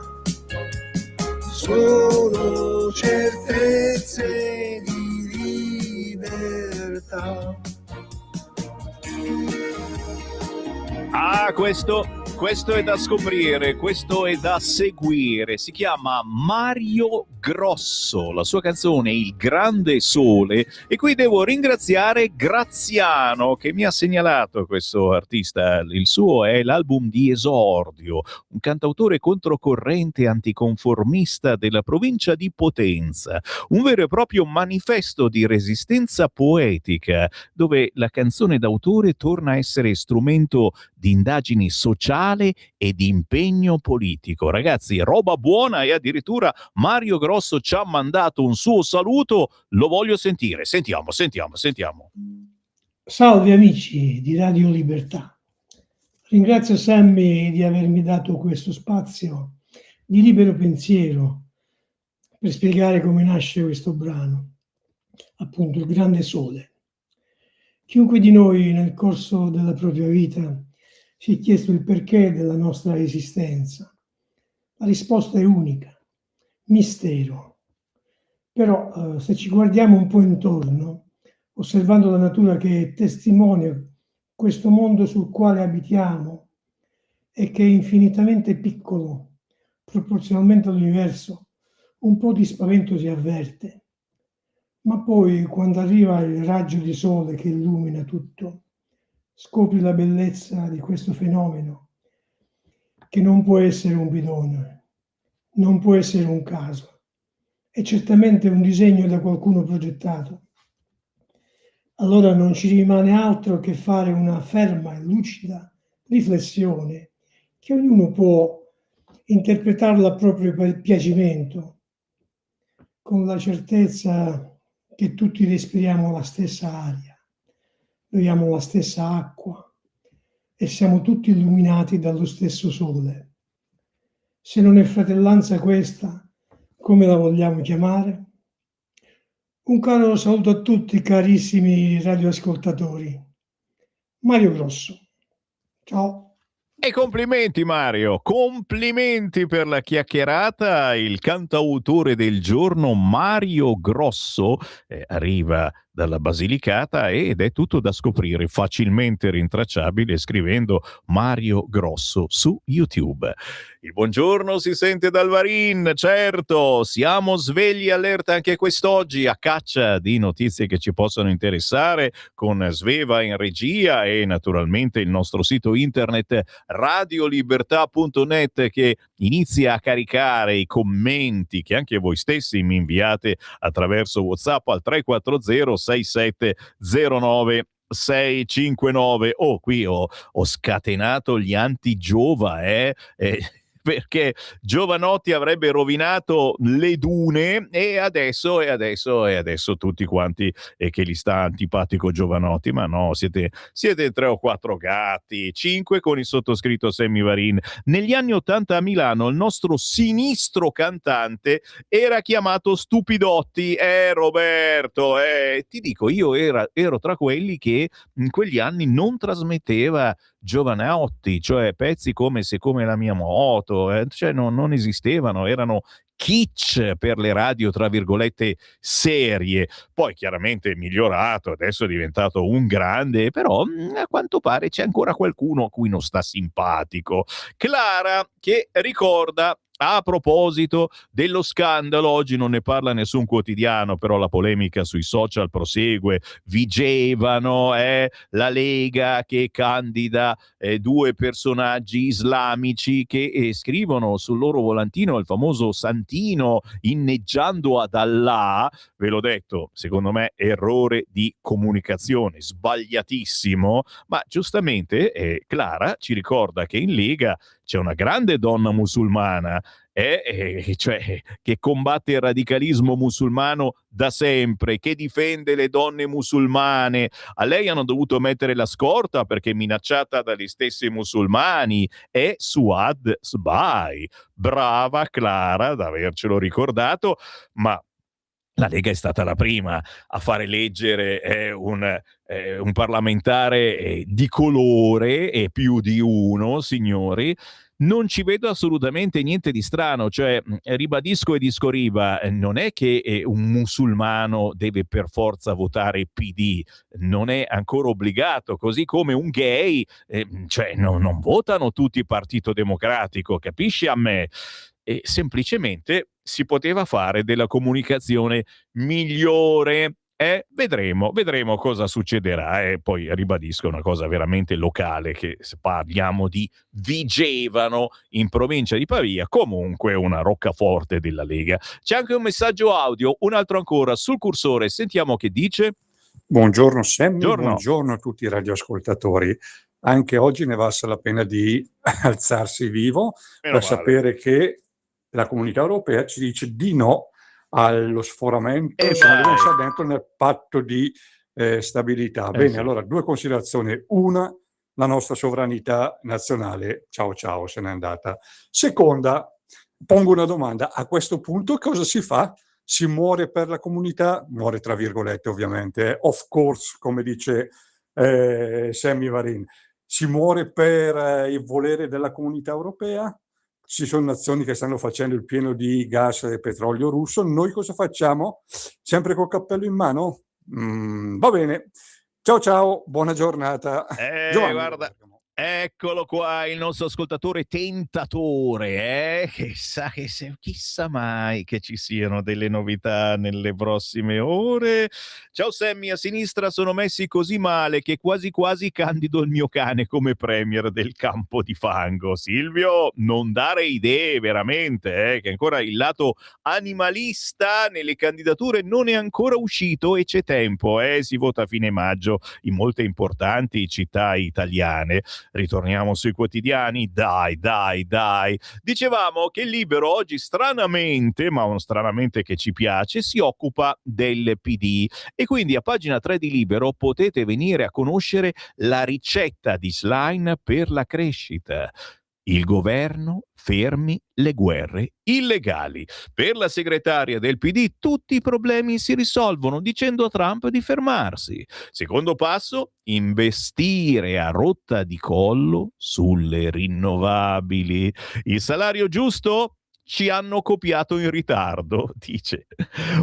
sono certezze di libertà. Ah, questo è da scoprire, questo è da seguire. Si chiama Mario Grosso, la sua canzone Il Grande Sole. E qui devo ringraziare Graziano che mi ha segnalato questo artista. Il suo è l'album di esordio, un cantautore controcorrente anticonformista della provincia di Potenza, un vero e proprio manifesto di resistenza poetica, dove la canzone d'autore torna a essere strumento di indagini sociale e di impegno politico. Ragazzi, roba buona, e addirittura Mario Grosso ci ha mandato un suo saluto, lo voglio sentire. Sentiamo. Salve amici di Radio Libertà. Ringrazio Sammy di avermi dato questo spazio di libero pensiero per spiegare come nasce questo brano, appunto Il Grande Sole. Chiunque di noi nel corso della propria vita si è chiesto il perché della nostra esistenza. La risposta è unica: mistero. Però se ci guardiamo un po' intorno, osservando la natura che testimonia questo mondo sul quale abitiamo e che è infinitamente piccolo proporzionalmente all'universo, un po' di spavento si avverte. Ma poi, quando arriva il raggio di sole che illumina tutto, scopri la bellezza di questo fenomeno, che non può essere un bidone, non può essere un caso, è certamente un disegno da qualcuno progettato. Allora non ci rimane altro che fare una ferma e lucida riflessione che ognuno può interpretarla a proprio piacimento, con la certezza che tutti respiriamo la stessa aria, beviamo la stessa acqua e siamo tutti illuminati dallo stesso sole. Se non è fratellanza questa, come la vogliamo chiamare? Un caro saluto a tutti, carissimi radioascoltatori. Mario Grosso. Ciao. E complimenti Mario, complimenti per la chiacchierata. Il cantautore del giorno Mario Grosso arriva dalla Basilicata ed è tutto da scoprire, facilmente rintracciabile scrivendo Mario Grosso su YouTube. Il buongiorno si sente dal Varin, certo, siamo svegli allerta anche quest'oggi, a caccia di notizie che ci possono interessare, con Sveva in regia e naturalmente il nostro sito internet radiolibertà.net che inizia a caricare i commenti che anche voi stessi mi inviate attraverso WhatsApp al 340 6709 659. Qui ho scatenato gli anti-Giova, perché Giovanotti avrebbe rovinato le dune e adesso tutti quanti che gli sta antipatico Giovanotti, ma no, siete 3 o 4 gatti, 5 con il sottoscritto Sammy Varin. Negli anni 80 a Milano il nostro sinistro cantante era chiamato Stupidotti. Roberto, ti dico, io ero tra quelli che in quegli anni non trasmetteva Giovanotti, cioè pezzi come Se come la mia moto, cioè non esistevano, erano kitsch per le radio tra virgolette serie. Poi chiaramente è migliorato, adesso è diventato un grande, però a quanto pare c'è ancora qualcuno a cui non sta simpatico. Clara che ricorda A proposito dello scandalo, oggi non ne parla nessun quotidiano, però la polemica sui social prosegue. Vigevano la Lega che candida due personaggi islamici che scrivono sul loro volantino il famoso santino inneggiando ad Allah. Ve l'ho detto, secondo me errore di comunicazione, sbagliatissimo, ma giustamente Clara ci ricorda che in Lega c'è una grande donna musulmana cioè, che combatte il radicalismo musulmano da sempre, che difende le donne musulmane. A lei hanno dovuto mettere la scorta perché minacciata dagli stessi musulmani. È Suad Sbai. Brava Clara ad avercelo ricordato, ma la Lega è stata la prima a fare eleggere un parlamentare di colore, e più di uno, signori. Non ci vedo assolutamente niente di strano, cioè ribadisco e discoriba, non è che un musulmano deve per forza votare PD, non è ancora obbligato, così come un gay, cioè non votano tutti Partito Democratico, capisci a me? E semplicemente si poteva fare della comunicazione migliore. Vedremo cosa succederà. Poi ribadisco una cosa veramente locale, che parliamo di Vigevano in provincia di Pavia, comunque una roccaforte della Lega. C'è anche un messaggio audio, un altro ancora sul cursore, sentiamo che dice. Buongiorno Sammy, buongiorno a tutti i radioascoltatori. Anche oggi ne valsa la pena di alzarsi vivo per sapere che la Comunità Europea ci dice di no allo sforamento, insomma, deve essere dentro nel patto di stabilità. Bene, sì. Allora, due considerazioni. Una, la nostra sovranità nazionale, ciao, se n'è andata. Seconda, pongo una domanda. A questo punto cosa si fa? Si muore per la comunità? Muore tra virgolette, ovviamente. Of course, come dice Sammy Varin. Si muore per il volere della Comunità Europea? Ci sono nazioni che stanno facendo il pieno di gas e petrolio russo. Noi cosa facciamo? Sempre col cappello in mano? Va bene. Ciao, buona giornata. Giovanni, guarda, eccolo qua il nostro ascoltatore tentatore, chissà mai che ci siano delle novità nelle prossime ore. Ciao Sammy, a sinistra sono messi così male che quasi candido il mio cane come premier del campo di fango. Silvio, non dare idee veramente, che ancora il lato animalista nelle candidature non è ancora uscito e c'è tempo, si vota a fine maggio in molte importanti città italiane. Ritorniamo sui quotidiani, dai. Dicevamo che il Libero oggi stranamente, ma un stranamente che ci piace, si occupa del PD, e quindi a pagina 3 di Libero potete venire a conoscere la ricetta di Schlein per la crescita. Il governo fermi le guerre illegali. Per la segretaria del PD tutti i problemi si risolvono dicendo a Trump di fermarsi. Secondo passo, investire a rotta di collo sulle rinnovabili. Il salario giusto? Ci hanno copiato in ritardo, dice.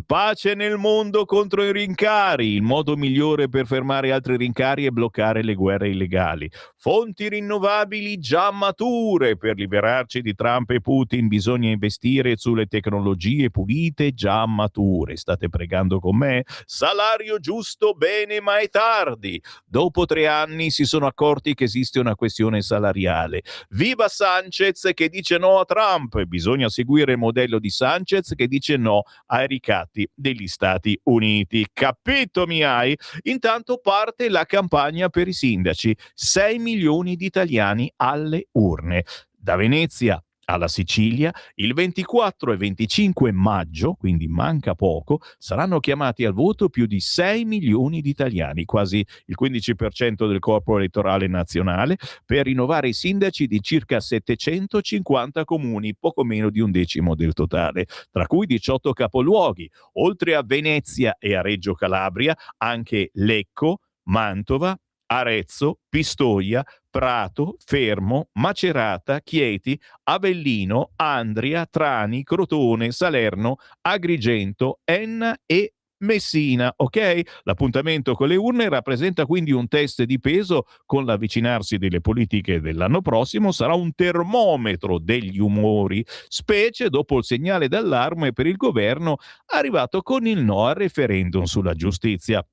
Pace nel mondo contro i rincari. Il modo migliore per fermare altri rincari è bloccare le guerre illegali. Fonti rinnovabili già mature. Per liberarci di Trump e Putin bisogna investire sulle tecnologie pulite già mature. State pregando con me? Salario giusto, bene, ma è tardi. Dopo 3 anni si sono accorti che esiste una questione salariale. Viva Sanchez che dice no a Trump. Bisogna seguire il modello di Sanchez che dice no ai ricatti degli Stati Uniti. Capito mi hai? Intanto parte la campagna per i sindaci. 6 milioni di italiani alle urne. Da Venezia alla Sicilia, il 24 e 25 maggio, quindi manca poco, saranno chiamati al voto più di 6 milioni di italiani, quasi il 15% del corpo elettorale nazionale, per rinnovare i sindaci di circa 750 comuni, poco meno di 1/10 del totale, tra cui 18 capoluoghi, oltre a Venezia e a Reggio Calabria, anche Lecco, Mantova, Arezzo, Pistoia, Prato, Fermo, Macerata, Chieti, Avellino, Andria, Trani, Crotone, Salerno, Agrigento, Enna e Messina, ok? L'appuntamento con le urne rappresenta quindi un test di peso. Con l'avvicinarsi delle politiche dell'anno prossimo sarà un termometro degli umori, specie dopo il segnale d'allarme per il governo arrivato con il no al referendum sulla giustizia.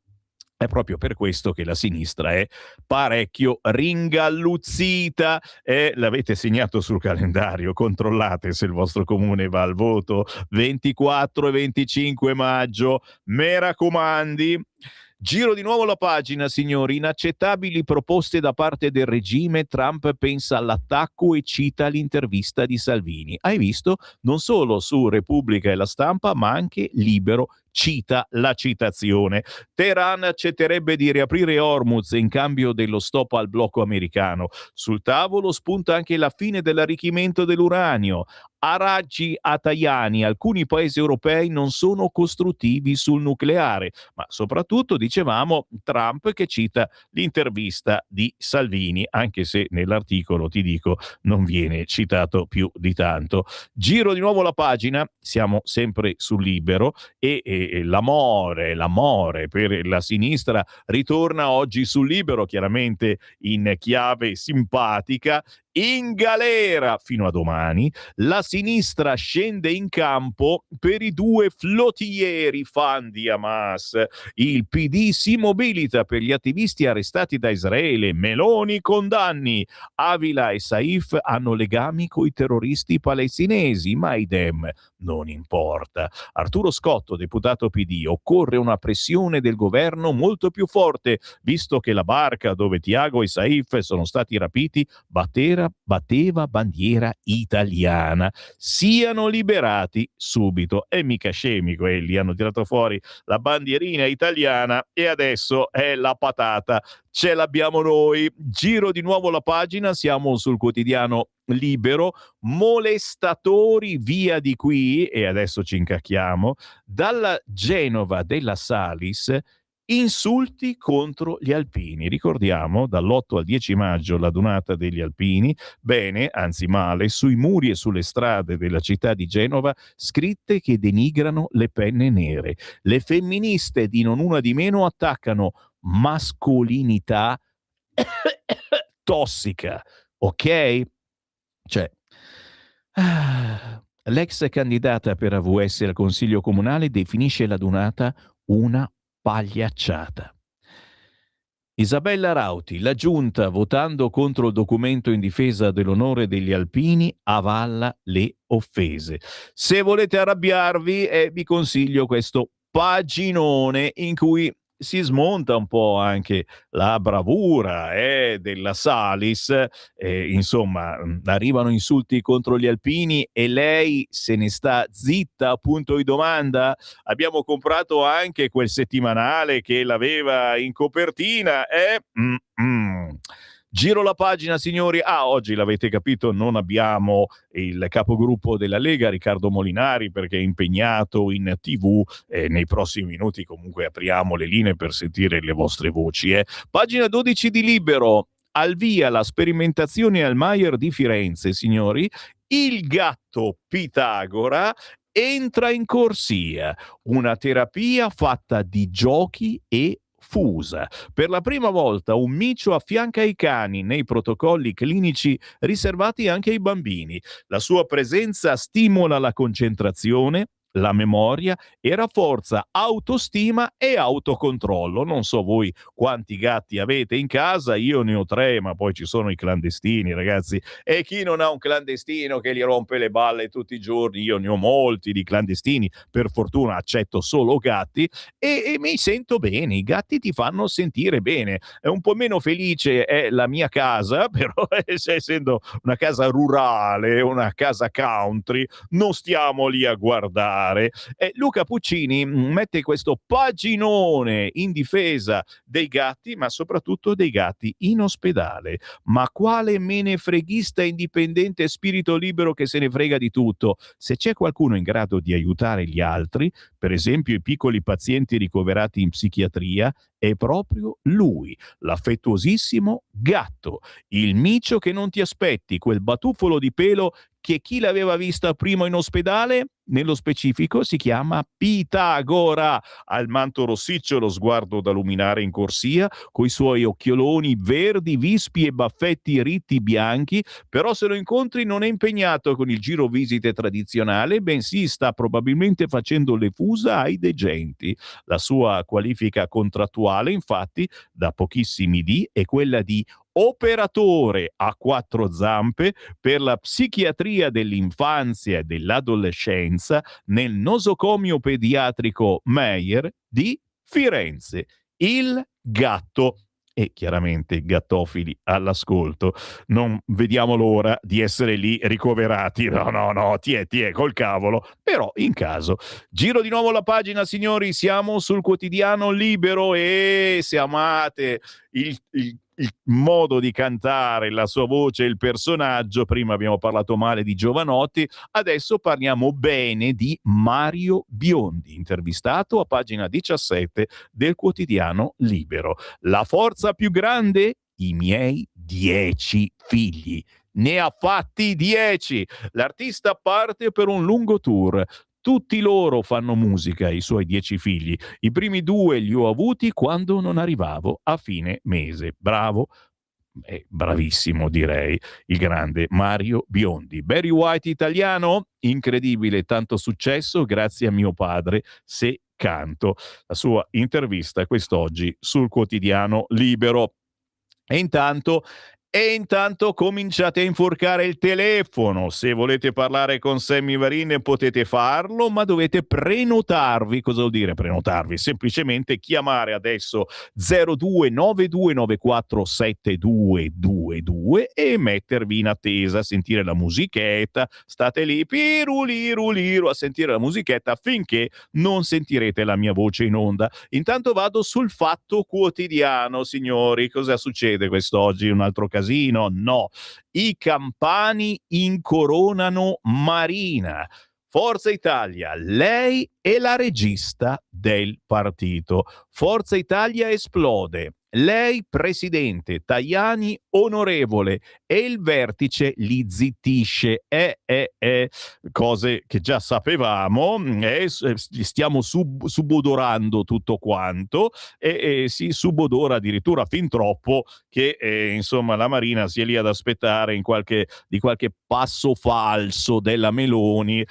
È proprio per questo che la sinistra è parecchio ringalluzzita. L'avete segnato sul calendario, controllate se il vostro comune va al voto 24 e 25 maggio, me raccomandi. Giro di nuovo la pagina, signori. Inaccettabili proposte da parte del regime. Trump pensa all'attacco e cita l'intervista di Salvini. Hai visto? Non solo su Repubblica e La Stampa, ma anche Libero cita la citazione. Teheran accetterebbe di riaprire Hormuz in cambio dello stop al blocco americano. Sul tavolo spunta anche la fine dell'arricchimento dell'uranio. Araggi a Tajani, alcuni paesi europei non sono costruttivi sul nucleare, ma soprattutto, dicevamo, Trump che cita l'intervista di Salvini, anche se nell'articolo, ti dico, non viene citato più di tanto. Giro di nuovo la pagina, siamo sempre sul Libero e l'amore per la sinistra ritorna oggi sul Libero, chiaramente in chiave simpatica. In galera fino a domani, la sinistra scende in campo per i due flottieri fan di Hamas. Il PD si mobilita per gli attivisti arrestati da Israele. Meloni condanni. Avila e Saif hanno legami coi terroristi palestinesi, ma ai Dem non importa. Arturo Scotto, deputato PD, occorre una pressione del governo molto più forte, visto che la barca dove Tiago e Saif sono stati rapiti batteva bandiera italiana. Siano liberati subito. E mica scemi quelli, hanno tirato fuori la bandierina italiana e adesso è la patata. Ce l'abbiamo noi. Giro di nuovo la pagina, siamo sul quotidiano Libero. Molestatori via di qui, e adesso ci incacchiamo, dalla Genova della Salis. Insulti contro gli alpini. Ricordiamo, dall'8 al 10 maggio la donata degli alpini. Bene, anzi male, sui muri e sulle strade della città di Genova scritte che denigrano le penne nere. Le femministe di Non Una di Meno attaccano mascolinità tossica, ok? Cioè, l'ex candidata per AVS al Consiglio Comunale definisce la donata una pagliacciata. Isabella Rauti, la giunta, votando contro il documento in difesa dell'onore degli alpini, avalla le offese. Se volete arrabbiarvi, vi consiglio questo paginone in cui si smonta un po' anche la bravura della Salis, insomma, arrivano insulti contro gli alpini e lei se ne sta zitta, punto di domanda. Abbiamo comprato anche quel settimanale che l'aveva in copertina, Giro la pagina, signori. Oggi l'avete capito, non abbiamo il capogruppo della Lega, Riccardo Molinari, perché è impegnato in TV. Nei prossimi minuti comunque apriamo le linee per sentire le vostre voci. Pagina 12 di Libero. Al via la sperimentazione al Maier di Firenze, signori. Il gatto Pitagora entra in corsia. Una terapia fatta di giochi e fusa. Per la prima volta un micio affianca i cani nei protocolli clinici riservati anche ai bambini. La sua presenza stimola la concentrazione, la memoria e rafforza autostima e autocontrollo. Non so voi quanti gatti avete in casa, io ne ho 3, ma poi ci sono i clandestini, ragazzi, e chi non ha un clandestino che gli rompe le balle tutti i giorni? Io ne ho molti di clandestini, per fortuna accetto solo gatti e mi sento bene. I gatti ti fanno sentire bene. È un po' meno felice è la mia casa, però essendo una casa rurale, una casa country, non stiamo lì a guardare. Luca Puccini mette questo paginone in difesa dei gatti, ma soprattutto dei gatti in ospedale. Ma quale menefreghista indipendente spirito libero che se ne frega di tutto? Se c'è qualcuno in grado di aiutare gli altri, per esempio i piccoli pazienti ricoverati in psichiatria, è proprio lui, l'affettuosissimo gatto, il micio che non ti aspetti, quel batuffolo di pelo che chi l'aveva vista prima in ospedale, nello specifico, si chiama Pitagora. Ha il manto rossiccio, lo sguardo da luminare in corsia, coi suoi occhioloni verdi, vispi e baffetti ritti bianchi, però se lo incontri non è impegnato con il giro visite tradizionale, bensì sta probabilmente facendo le fusa ai degenti. La sua qualifica contrattuale, infatti, da pochissimi dì, è quella di operatore a 4 zampe per la psichiatria dell'infanzia e dell'adolescenza nel nosocomio pediatrico Meyer di Firenze. Il gatto. E chiaramente gattofili all'ascolto, non vediamo l'ora di essere lì ricoverati. No, ti è col cavolo, però in caso. Giro di nuovo la pagina, signori, siamo sul quotidiano Libero e se amate il modo di cantare, la sua voce, il personaggio, prima abbiamo parlato male di Jovanotti, adesso parliamo bene di Mario Biondi, intervistato a pagina 17 del quotidiano Libero. La forza più grande? I miei 10 figli. Ne ha fatti 10. L'artista parte per un lungo tour. Tutti loro fanno musica, i suoi 10 figli. I primi 2 li ho avuti quando non arrivavo a fine mese. Bravo, bravissimo direi, il grande Mario Biondi. Barry White italiano? Incredibile, tanto successo grazie a mio padre, se canto. La sua intervista quest'oggi sul quotidiano Libero. E intanto cominciate a inforcare il telefono. Se volete parlare con Sammy Varin potete farlo, ma dovete prenotarvi. Cosa vuol dire prenotarvi? Semplicemente chiamare adesso 0292947222 e mettervi in attesa, sentire la musichetta. State lì piruliruliru a sentire la musichetta finché non sentirete la mia voce in onda. Intanto vado sul Fatto Quotidiano, signori. Cosa succede quest'oggi? Un altro casino? No, i campani incoronano Marina. Forza Italia, lei è la regista del partito. Forza Italia esplode. Lei presidente, Tajani onorevole e il vertice li zittisce. Cose che già sapevamo, stiamo subodorando tutto quanto e si subodora addirittura fin troppo che insomma la Marina sia lì ad aspettare di qualche passo falso della Meloni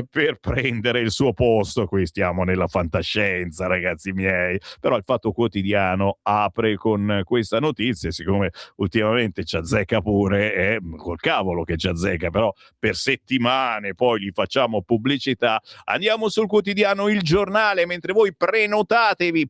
per prendere il suo posto. Qui stiamo nella fantascienza, ragazzi miei, però il Fatto Quotidiano apre con questa notizia, siccome ultimamente ci azzecca pure, col cavolo che ci azzecca, però per settimane poi gli facciamo pubblicità. Andiamo sul quotidiano Il Giornale, mentre voi prenotatevi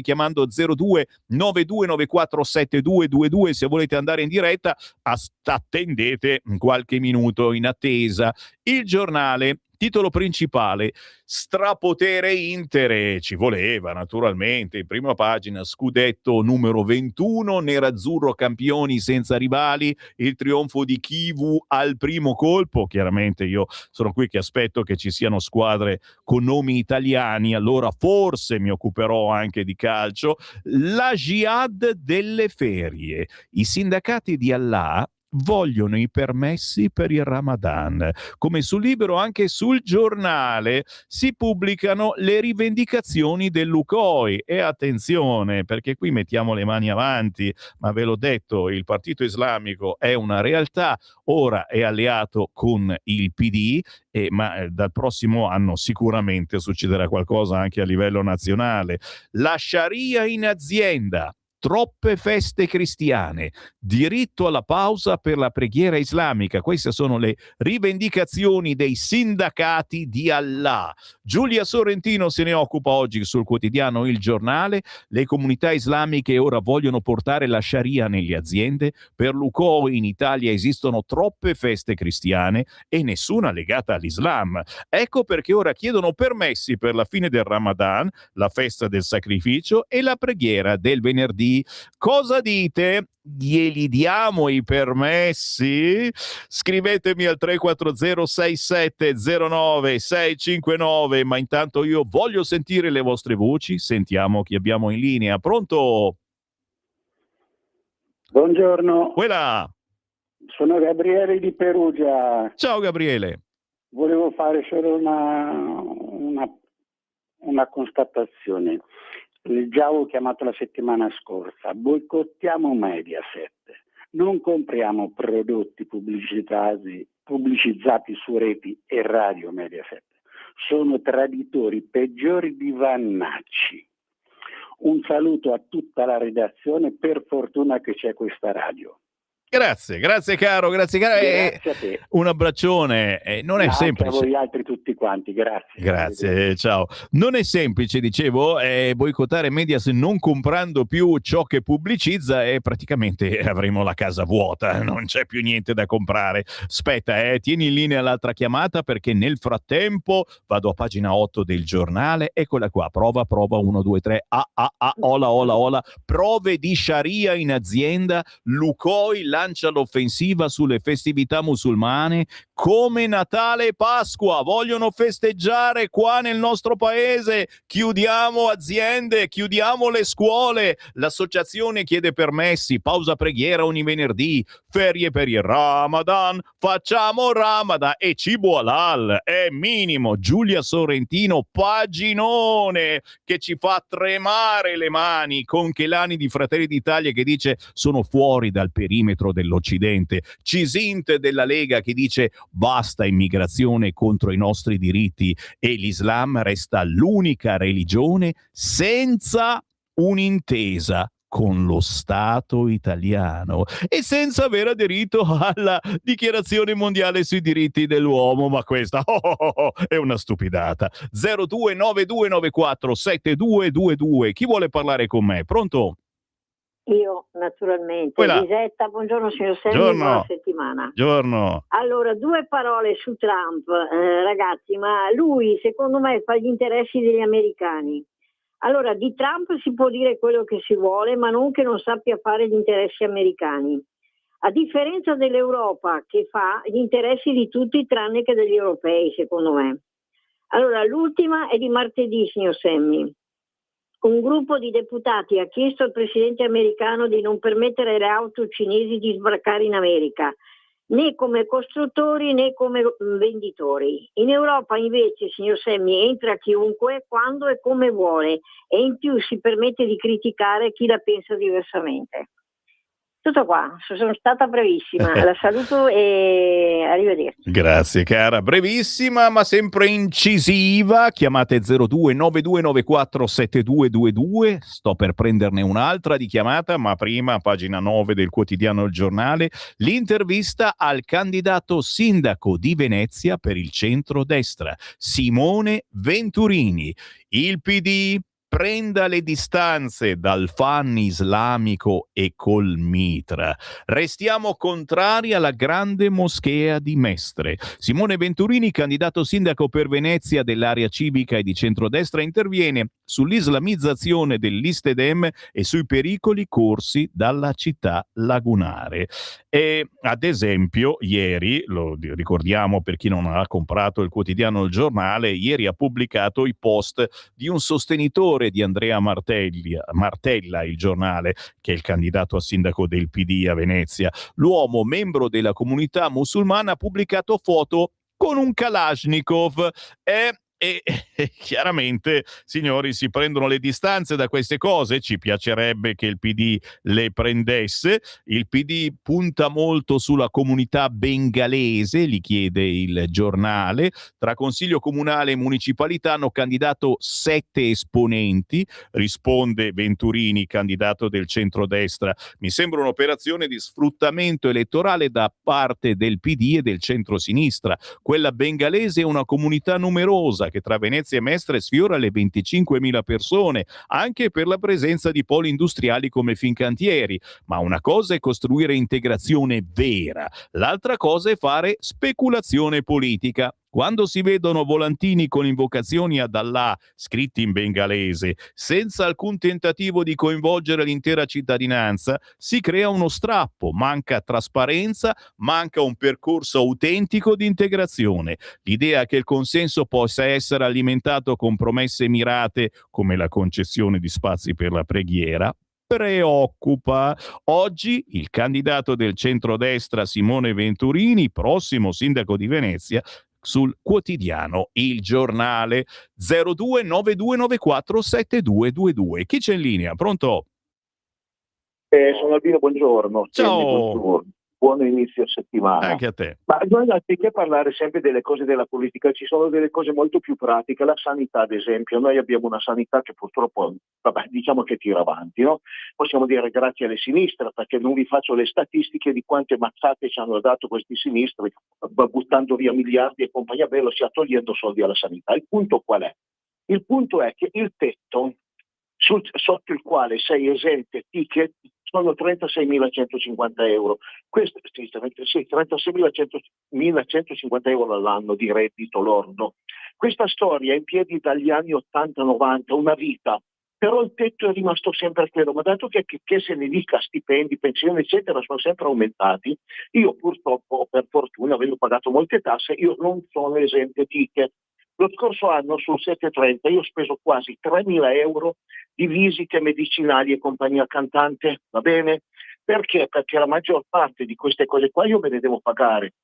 chiamando 0292947222 se volete andare in diretta, attendete qualche minuto in attesa. Il Giornale, titolo principale: strapotere Inter. Ci voleva naturalmente, in prima pagina, scudetto numero 21, nerazzurro campioni senza rivali, il trionfo di Kivu al primo colpo. Chiaramente io sono qui che aspetto che ci siano squadre con nomi italiani, allora forse mi occuperò anche di calcio. La jihad delle ferie, i sindacati di Allah vogliono i permessi per il Ramadan. Come sul Libero, anche sul Giornale si pubblicano le rivendicazioni dell'UCOI. E attenzione, perché qui mettiamo le mani avanti, ma ve l'ho detto, il Partito Islamico è una realtà, ora è alleato con il PD, ma dal prossimo anno sicuramente succederà qualcosa anche a livello nazionale. La Sharia in azienda. Troppe feste cristiane, diritto alla pausa per la preghiera islamica. Queste sono le rivendicazioni dei sindacati di Allah. Giulia Sorrentino se ne occupa oggi sul quotidiano Il Giornale. Le comunità islamiche ora vogliono portare la Sharia nelle aziende. Per l'UCOI in Italia esistono troppe feste cristiane e nessuna legata all'Islam. Ecco perché ora chiedono permessi per la fine del Ramadan, la festa del sacrificio e la preghiera del venerdì. Cosa dite? Glieli diamo i permessi? Scrivetemi al 340-6709-659, ma intanto io voglio sentire le vostre voci. Sentiamo chi abbiamo in linea. Pronto? Buongiorno. Quella. Sono Gabriele di Perugia. Ciao Gabriele. Volevo fare solo una constatazione. Già ho chiamato la settimana scorsa. Boicottiamo Mediaset. Non compriamo prodotti pubblicizzati su reti e radio Mediaset. Sono traditori peggiori di Vannacci. Un saluto a tutta la redazione, per fortuna che c'è questa radio. Grazie caro. Grazie a te. Un abbraccione. Non è semplice. Anche a voi altri tutti quanti, grazie. Grazie, ciao. Non è semplice, dicevo, boicottare Mediaset non comprando più ciò che pubblicizza e praticamente avremo la casa vuota, non c'è più niente da comprare. Aspetta, tieni in linea l'altra chiamata perché nel frattempo vado a pagina 8 del giornale. Eccola qua, prova 1, 2, 3, ola. Prove di Sharia in azienda, Lukoil lancia l'offensiva sulle festività musulmane come Natale e Pasqua. Vogliono festeggiare qua nel nostro paese. Chiudiamo aziende, chiudiamo le scuole. L'associazione chiede permessi, pausa preghiera ogni venerdì, ferie per il Ramadan, facciamo Ramadan e cibo halal è minimo. Giulia Sorrentino, paginone che ci fa tremare le mani, con Chelani di Fratelli d'Italia che dice sono fuori dal perimetro dell'Occidente, Cisinte della Lega che dice basta immigrazione contro i nostri diritti e l'Islam resta l'unica religione senza un'intesa con lo Stato italiano e senza aver aderito alla Dichiarazione Mondiale sui diritti dell'uomo. Ma questa è una stupidata. 0292947222. Chi vuole parlare con me? Pronto? Io, naturalmente. Quella. Lisetta, buongiorno signor Semmi, buona settimana. Buongiorno. Allora, 2 parole su Trump, ragazzi, ma lui secondo me fa gli interessi degli americani. Allora, di Trump si può dire quello che si vuole, ma non che non sappia fare gli interessi americani. A differenza dell'Europa, che fa gli interessi di tutti tranne che degli europei, secondo me. Allora, l'ultima è di martedì, signor Semmi. Un gruppo di deputati ha chiesto al presidente americano di non permettere alle auto cinesi di sbarcare in America, né come costruttori né come venditori. In Europa invece, signor Semmi, entra chiunque, quando e come vuole e in più si permette di criticare chi la pensa diversamente. Tutto qua, sono stata brevissima, la saluto e arrivederci. Grazie cara, brevissima ma sempre incisiva. Chiamate 0292947222. Sto per prenderne un'altra di chiamata, ma prima pagina 9 del quotidiano Il Giornale, l'intervista al candidato sindaco di Venezia per il centro-destra, Simone Venturini. Il PD prenda le distanze dal fan islamico e col mitra. Restiamo contrari alla grande moschea di Mestre. Simone Venturini, candidato sindaco per Venezia dell'area civica e di centrodestra, interviene sull'islamizzazione dell'Istedem e sui pericoli corsi dalla città lagunare. E ad esempio ieri, lo ricordiamo per chi non ha comprato il quotidiano Il Giornale, ieri ha pubblicato i post di un sostenitore di Andrea Martella, Il Giornale, che è il candidato a sindaco del PD a Venezia. L'uomo, membro della comunità musulmana, ha pubblicato foto con un Kalashnikov e chiaramente, signori, si prendono le distanze da queste cose. Ci piacerebbe che il PD le prendesse. Il PD punta molto sulla comunità bengalese, gli chiede Il Giornale. Tra consiglio comunale e municipalità hanno candidato 7 esponenti, risponde Venturini, candidato del centrodestra. Mi sembra un'operazione di sfruttamento elettorale da parte del PD e del centrosinistra. Quella bengalese è una comunità numerosa che tra Venezia e Mestre sfiora le 25.000 persone, anche per la presenza di poli industriali come Fincantieri. Ma una cosa è costruire integrazione vera, l'altra cosa è fare speculazione politica. Quando si vedono volantini con invocazioni ad Allah scritti in bengalese, senza alcun tentativo di coinvolgere l'intera cittadinanza, si crea uno strappo, manca trasparenza, manca un percorso autentico di integrazione. L'idea che il consenso possa essere alimentato con promesse mirate come la concessione di spazi per la preghiera preoccupa. Oggi il candidato del centrodestra Simone Venturini, prossimo sindaco di Venezia, sul quotidiano Il Giornale. 0292947222. Chi c'è in linea? Pronto? Sono Albino, buongiorno. Ciao. Buongiorno. Buon inizio settimana. Anche a te. Ma noi anziché parlare sempre delle cose della politica, ci sono delle cose molto più pratiche. La sanità, ad esempio, noi abbiamo una sanità che purtroppo, diciamo che tira avanti, no? Possiamo dire grazie alle sinistre, perché non vi faccio le statistiche di quante mazzate ci hanno dato questi sinistri, buttando via miliardi e compagnia bella, sia togliendo soldi alla sanità. Il punto qual è? Il punto è che il tetto sotto il quale sei esente ticket sono 36.150 euro. Questo, sì, 36.150 euro all'anno di reddito lordo. Questa storia è in piedi dagli anni 80-90, una vita, però il tetto è rimasto sempre quello, ma dato che se ne dica stipendi, pensioni eccetera sono sempre aumentati, io purtroppo, per fortuna, avendo pagato molte tasse, io non sono esente ticket. Lo scorso anno sul 730 io ho speso quasi 3.000 euro di visite medicinali e compagnia cantante, va bene? Perché? Perché la maggior parte di queste cose qua io me le devo pagare,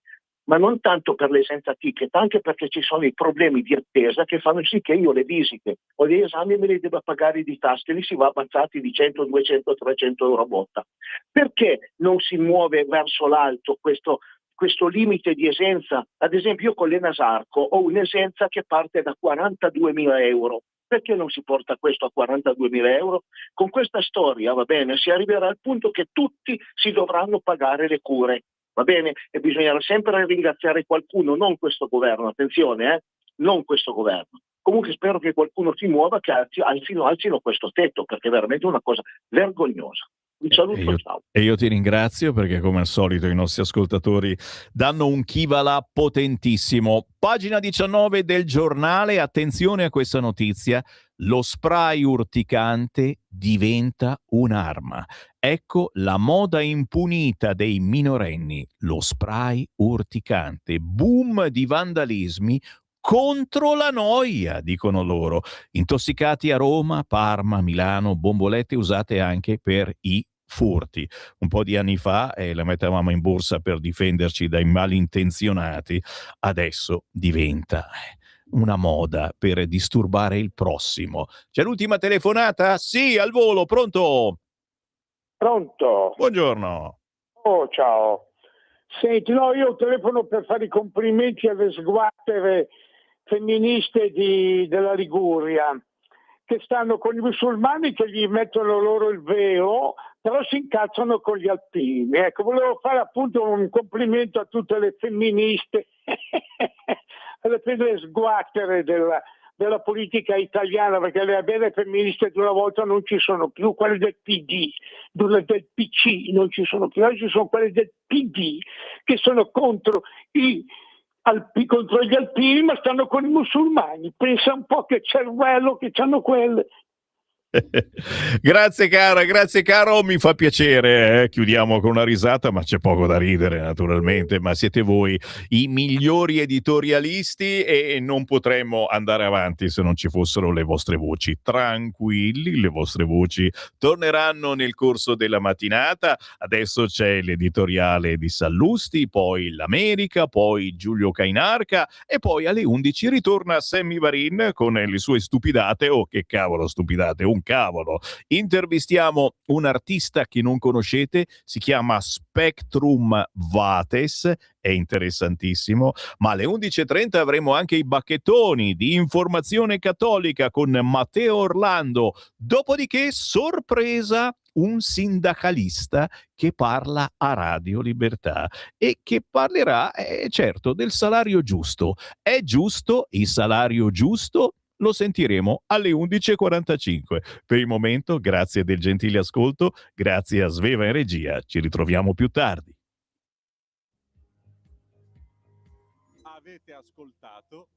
ma non tanto per le senza ticket, anche perché ci sono i problemi di attesa che fanno sì che io le visite o gli esami me li devo pagare di tasse, lì si va avanzati di 100, 200, 300 euro a botta. Perché non si muove verso l'alto questo limite di esenza? Ad esempio io con l'Enasarco ho un'esenza che parte da 42.000 euro. Perché non si porta questo a 42.000 euro? Con questa storia, va bene, si arriverà al punto che tutti si dovranno pagare le cure, va bene? E bisognerà sempre ringraziare qualcuno, non questo governo, attenzione, non questo governo. Comunque spero che qualcuno si muova, che alzino questo tetto, perché è veramente una cosa vergognosa. Un saluto, ciao. E io ti ringrazio perché come al solito i nostri ascoltatori danno un chi va là potentissimo. Pagina 19 del Giornale, attenzione a questa notizia, lo spray urticante diventa un'arma. Ecco la moda impunita dei minorenni, lo spray urticante, boom di vandalismi contro la noia, dicono loro. Intossicati a Roma, Parma, Milano, bombolette usate anche per i furti. Un po' di anni fa la mettevamo in borsa per difenderci dai malintenzionati, adesso diventa una moda per disturbare il prossimo. C'è l'ultima telefonata? Sì, al volo, pronto? Pronto? Buongiorno. Oh, ciao. Senti, no, io telefono per fare i complimenti alle sguattere femministe della Liguria, che stanno con i musulmani che gli mettono loro il velo, però si incazzano con gli alpini. Ecco, volevo fare appunto un complimento a tutte le femministe, alle sguattere della politica italiana, perché le vere femministe di una volta non ci sono più, quelle del PD, del PC non ci sono più, oggi ci sono quelle del PD che sono contro gli alpini, ma stanno con i musulmani. Pensa un po' che cervello che hanno quelle. Grazie caro, mi fa piacere, chiudiamo con una risata, ma c'è poco da ridere naturalmente, ma siete voi i migliori editorialisti e non potremmo andare avanti se non ci fossero le vostre voci. Tranquilli, le vostre voci torneranno nel corso della mattinata. Adesso c'è l'editoriale di Sallusti, poi l'America, poi Giulio Cainarca e poi alle 11 ritorna Sammy Varin con le sue stupidate. Oh, che cavolo stupidate, un cavolo. Intervistiamo un artista che non conoscete, si chiama Spectrum Vates, è interessantissimo, ma alle 11.30 avremo anche i bacchettoni di Informazione Cattolica con Matteo Orlando, dopodiché sorpresa, un sindacalista che parla a Radio Libertà e che parlerà, certo, del salario giusto. È giusto il salario giusto? Lo sentiremo alle 11.45. Per il momento, grazie del gentile ascolto, grazie a Sveva in regia. Ci ritroviamo più tardi. Avete ascoltato